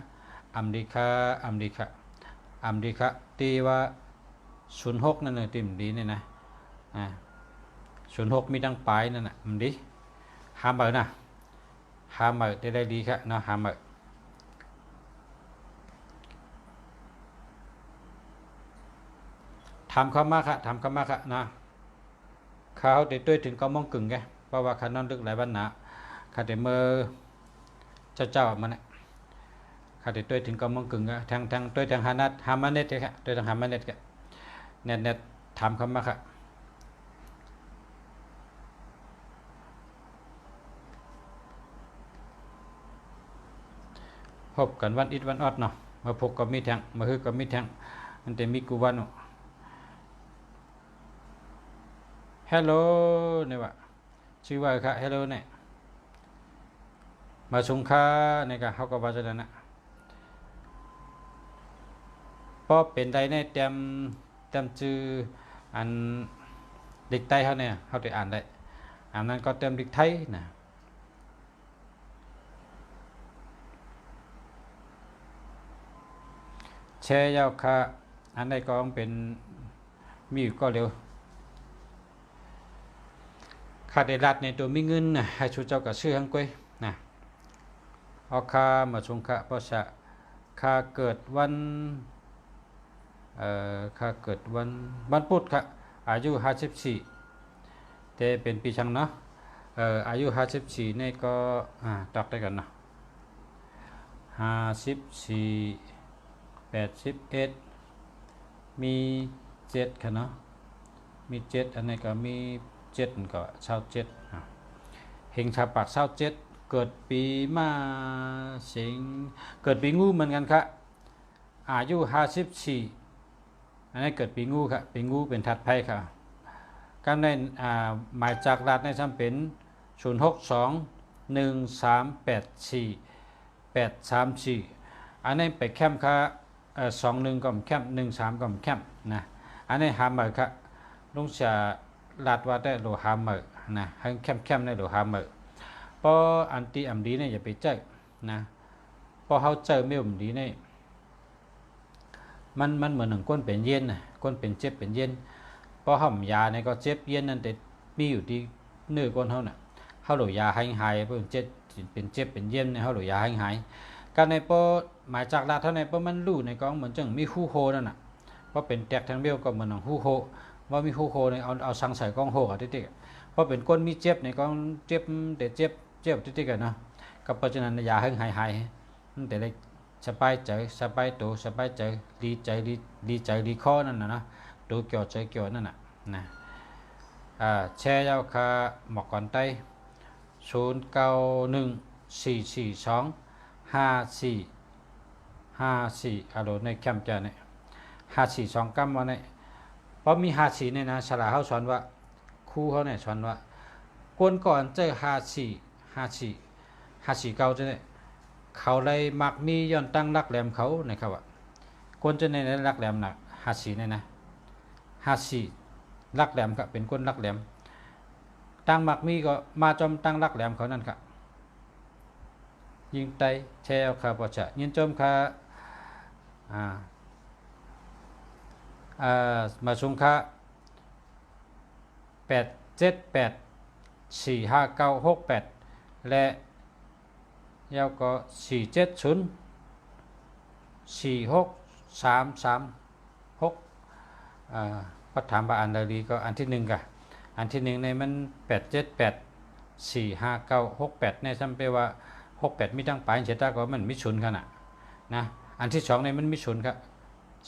[SPEAKER 1] ดีค่ะตีว่า06นั่นเลยติมดีเนี่ยนะ06มีดังปลายนั่นน่ะดีหาเบอร์นะหาเบอร์ได้ดีค่ะเนาะหาเบอร์ทำเข้ามาค่ะนะเขาเดี๋ยวด้วยถึงก็มองกึ่งไงเพราะว่าขานอนลึกหลายวันหนาขาเดี๋ยวเมื่อเจ้ามันเนี่ยขาเดี๋ยวด้วยถึงก็มองกึ่งทางด้วยทางฮามาเน็ตค่ะด้วยทางฮามาเน็ตค่ะเน็ตทำเข้ามาค่ะพบกันวันอิดวันออดเนาะมาพบกับมีแทงมาฮือกับมีแทงมันจะมีกูวันฮัลโหลเนี่ยว่าชื่อว่าค่ะฮัลโหลเนี่ยมาสงค่าเนี่ยก็เขาก็ว่าจะนั่นนะพอเป็นใดในเต็มชื่ออันเด็กไทยเขาเนี่ยเขาได้อ่านได้อันนั้นก็เต็มเด็กไทยนะแชร์ยาวค่ะอันใดก็เป็นมีก็เร็วขาดได้รัดในตัวมีเงินนะให้ชูเจ้ากับชื่อฮังกุ้ยนะเอาค่ามาชงค่าเพราะฉะค่าเกิดวันค่าเกิดวันพุธค่ะอายุ54แต่เป็นปีชังเนาะ อายุ54นี่ก็ตอกได้กันเนาะ54 81มี7ค่ะเนาะมี7อันนี้ก็มี7ก็27เฮงชาปาก27เกิดปีมาสิงเกิดปีงูเหมือนกันครับอายุ54อันนี้เกิดปีงูครับปีงูเป็นทัดไพ่ค่ะกำในหมายจากรัฐในจำเป็น0621384 อันนี้ไปแคมป์ค่ะ21ก็แคมป์13ก็แคมป์นะอันนี้หาเหมือค่ะลุงจะลาดว่าได้โลหาเหมือนะให้แคมป์ได้โลหาเหมือพออันตีอันดีเนี่ยอย่าไปเจอนะพอเขาเจอไม่อันดีเนี่ยมันเหมือนหนึ่งก้นเป็นเย็นนะก้นเป็นเจ็บเป็นเย็นพอห่มยาเนี่ยก็เจ็บเย็นนั่นแต่มีอยู่ที่เนื้อก้นเขาน่ะเขาหลุดยาให้หายเป็นเจ็บเป็นเย็นเนี่ยเขาหลุดยาให้หายการในพอหมายจากลาเท่าในพอมันรู้ในกองเหมือนจังมีคู่โฮนั่นน่ะเพราะเป็นแตกทางเบี้ยวก็เหมือนหนังคู่โฮว่ามีคู่โฮในเอาสังใส่กองโฮกับติ๊กเพราะเป็นก้นมีเจ็บในกองเจ็บแต่เจ็บติ๊กกันเนาะก็เพราะฉะนั้นยาให้หายแต่เล็กสบายใจสบายตัวสบายใจดีใจดีข้อนั่นนะตัวเกี่ยวใจเกี่ยวนั่นนะแชร์ยาวคาหมอกก่อนไต0914425454อารมณ์ในแคมป์จะเนี่ย5429มาเนี่ยเพราะมี54เนี่ยนะฉลาดเขาสอนว่าครูเขาเนี่ยสอนว่าคนก่อนเจอ5459จะเนี่ยเขาเลยมักมีย้อนตั้งรักแหลมเขานะครับว่าคนจะในรักแหลมหนัก54เนี่ยนะ54รักแหลมครับเป็นคนรักแหลมตั้งมักมีก็มาจอมตั้งรักแหลมเขานั่นครับยิงไตแชร์ครับปะจะยินจมค่ะมาชุงค่ะ8784596และยาวก็470463336ปัถามบาอันดีก็อันที่1กะอันที่1ในมัน8784596ในซ้ำไปว่า68มีตั้งปลายเฉตาก็มันมีศูนย์ขนาดนะอันที่2ในมันมีศูนย์ครับ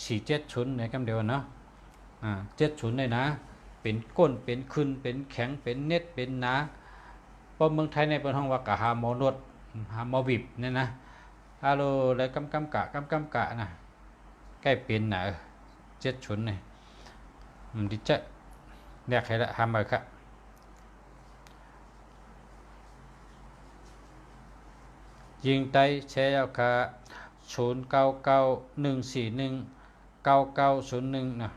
[SPEAKER 1] 470ในคำเดียวเนาะ70ในนะเป็นก้นเป็นขึ้นเป็นแข็งเป็นเน็ตเป็นหนาเพราะเมืองไทยในเป็นห้องว่ากะหาหมอนวดหาหมอบิบเนี่ยนะฮัลโหลแล้วกำกะนะใกล้เป็นนะ70เนี่ยมันดิจะเรียกให้ละหามาครับยิงไตแชร์ยาวคา0991419901นะ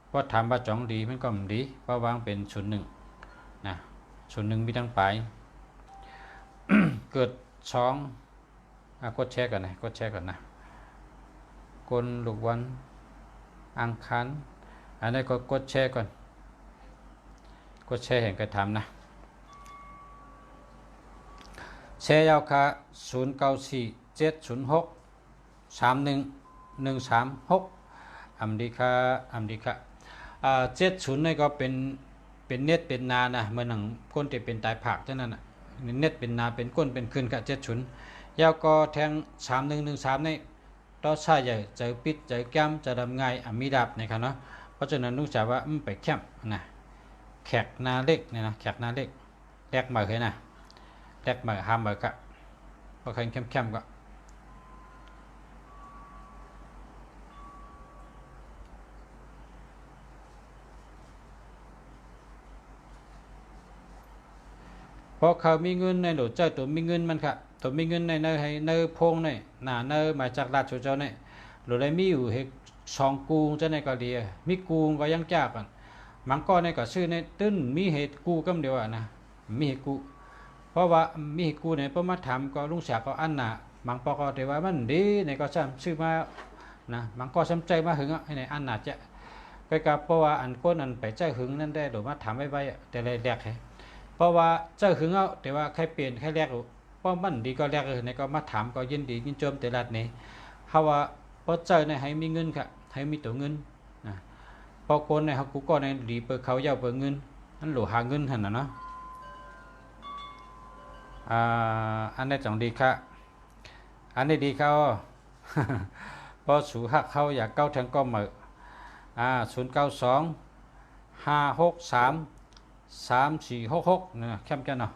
[SPEAKER 1] เพราะถามว่าจ่องดีมันก็มันดีเพราะวางเป็น01นะ01มีทั้งปลาย เกิด2กดแชร์ก่อนนะกลลูกวันอังคารอันนี้ก็กดแชร์ก่อนกดแชร์เห็นกระทำนะแชร์ยาวคา0947063136อเมริกา70นี่ก็เป็นเน็ตเป็นนานะเหมือนหนังก้นที่เป็นตายผักเท่านั้นน่ะเน็ตเป็นนาเป็นก้นเป็นคืนกับ70ยาวก็แทง3113นี่ต่อชายใหญ่เจอปิดเจอแก้มจะดำง่ายมีดาบนะครับเนาะเพราะฉะนั้นนุกจากว่าไปแคมป์นะแขกนาเล็กเนี่ยนะแขกนาเล็กแลกมาเลยนะแลกมาห้ามมากะพอใครเข้มก็พอเขามีเงินในหลวงเจ้าตัวมีเงินมันค่ะตัวมีเงินในให้ในพงในหน้าในมาจากราชเจ้าเนี่ยหรืออะไรมีอยู่เหตุ2กูจะในก็ดีมีกูก็ยังจ้ากันมังก็ในก็ชื่อในตื้นมีเหตุกูก็เดียวนะมีเหตุกูเพราะว่ามีเหตุกูเนี่ยพอมาถามก็ลุงเสียก็อันน่ะมังปอก็แต่ว่ามันดีในก็ซ้ำชื่อมานะมังก็ซ้ำใจมาหึงให้ในอันน่ะจะก็กับเพราะว่าอันก้นอันไปใจหึงนั่นได้หรือมาถามไว้แต่เลยแรกให้เพราะว่าเจ้าหึงเอาแต่ว่าใครเปลี่ยนใครแรกเพราะมันดีก็แรกในก็มาถามก็ยินดียินชมแต่ละนี้เฮาว่าเพราะเจ้าเนี่ยให้มีเงินค่ะให้มีตัวเงินนะพอคนในเฮากูก็ในดีเปิดเขายาวเปิดเงินนั่นหลหาเงินหั่นน่ะเนาะ อันนี้จังดีค่ะอันนี้ดีเขาพอสูหักเขาอยากเก้าแทงก็เหมือ092 563 3466นะเข้มจังเนาะ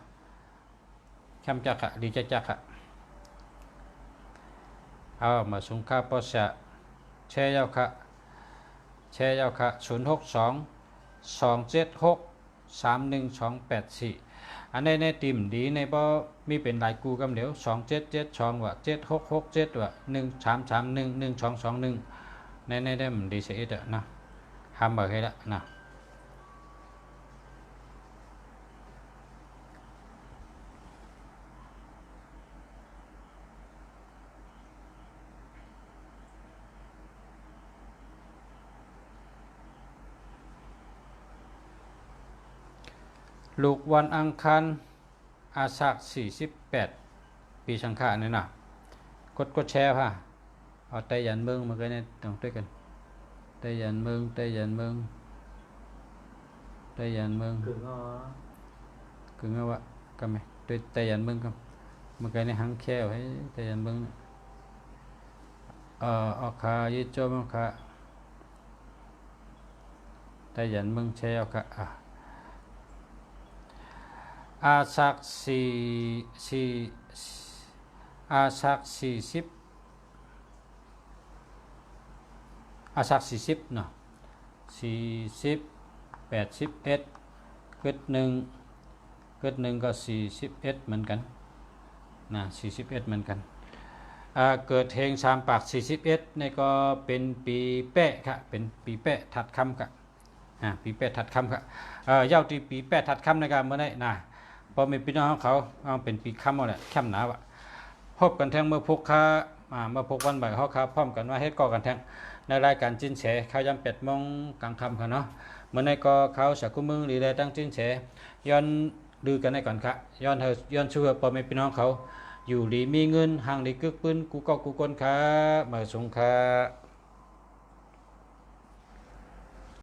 [SPEAKER 1] เข้มจักค่ะดีจักค่ะเอามาสูงค่าปอสะแช่ยาวค่ะ062 276 3184อันนี้ในติ่มดีในบ่มีเป็นหลายกูกำเดี๋ยว2772ว่า7667ว่า1331 1221ในได้มันดีเสียดนะทำแบบนี้ละนะลูกวันอังคารอาสาฬ48ปีสังขารนี่นะกดแชร์ค่ะเอาไต้ยันเมืองมากันเนี่ยต้องด้วยกันไต้ยันเมือง
[SPEAKER 2] คือ
[SPEAKER 1] เอาวะก็ไม่ด้วยไต้ยันเมืองก็มากันในหังแค่ให้ไต้ยันเมืองออกขายึดโจมขาไต้ยันเมืองแชร์เอาค่ะอาสัก40เนาะ40 81เกิด1ก็41เหมือนกันนะ41เหมือนกันเกิดเฮง3ปาก41นี่ก็เป็นปีแปะค่ะเป็นปีแปะถัดคำค่ะปีแปะถัดคำค่ะยาวที่ปีแปะถัดคำในการเมื่อไหร่นะพอมีพี่น้องเขาเอาเป็นปีค่ำเอาแหละค่ำหนาวะพบกันแทงเมื่อพกค้าเมื่อพกวันบ่ายเขาค้าพร้อมกันว่าเฮ็ดก่อกันแทงในรายการจิ้นแฉข้าวยำ8 โมงกลางค่ำค่ะเนาะเมื่อในก็เขาสักกุมึงหรือใดตั้งจิ้นแฉย้อนดูกันในก่อนค่ะย้อนช่วยพอมีพี่น้องเขาอยู่ดีมีเงินห่างดีกึกปืนกูก็กูก้นค่ะมาสงค่ะ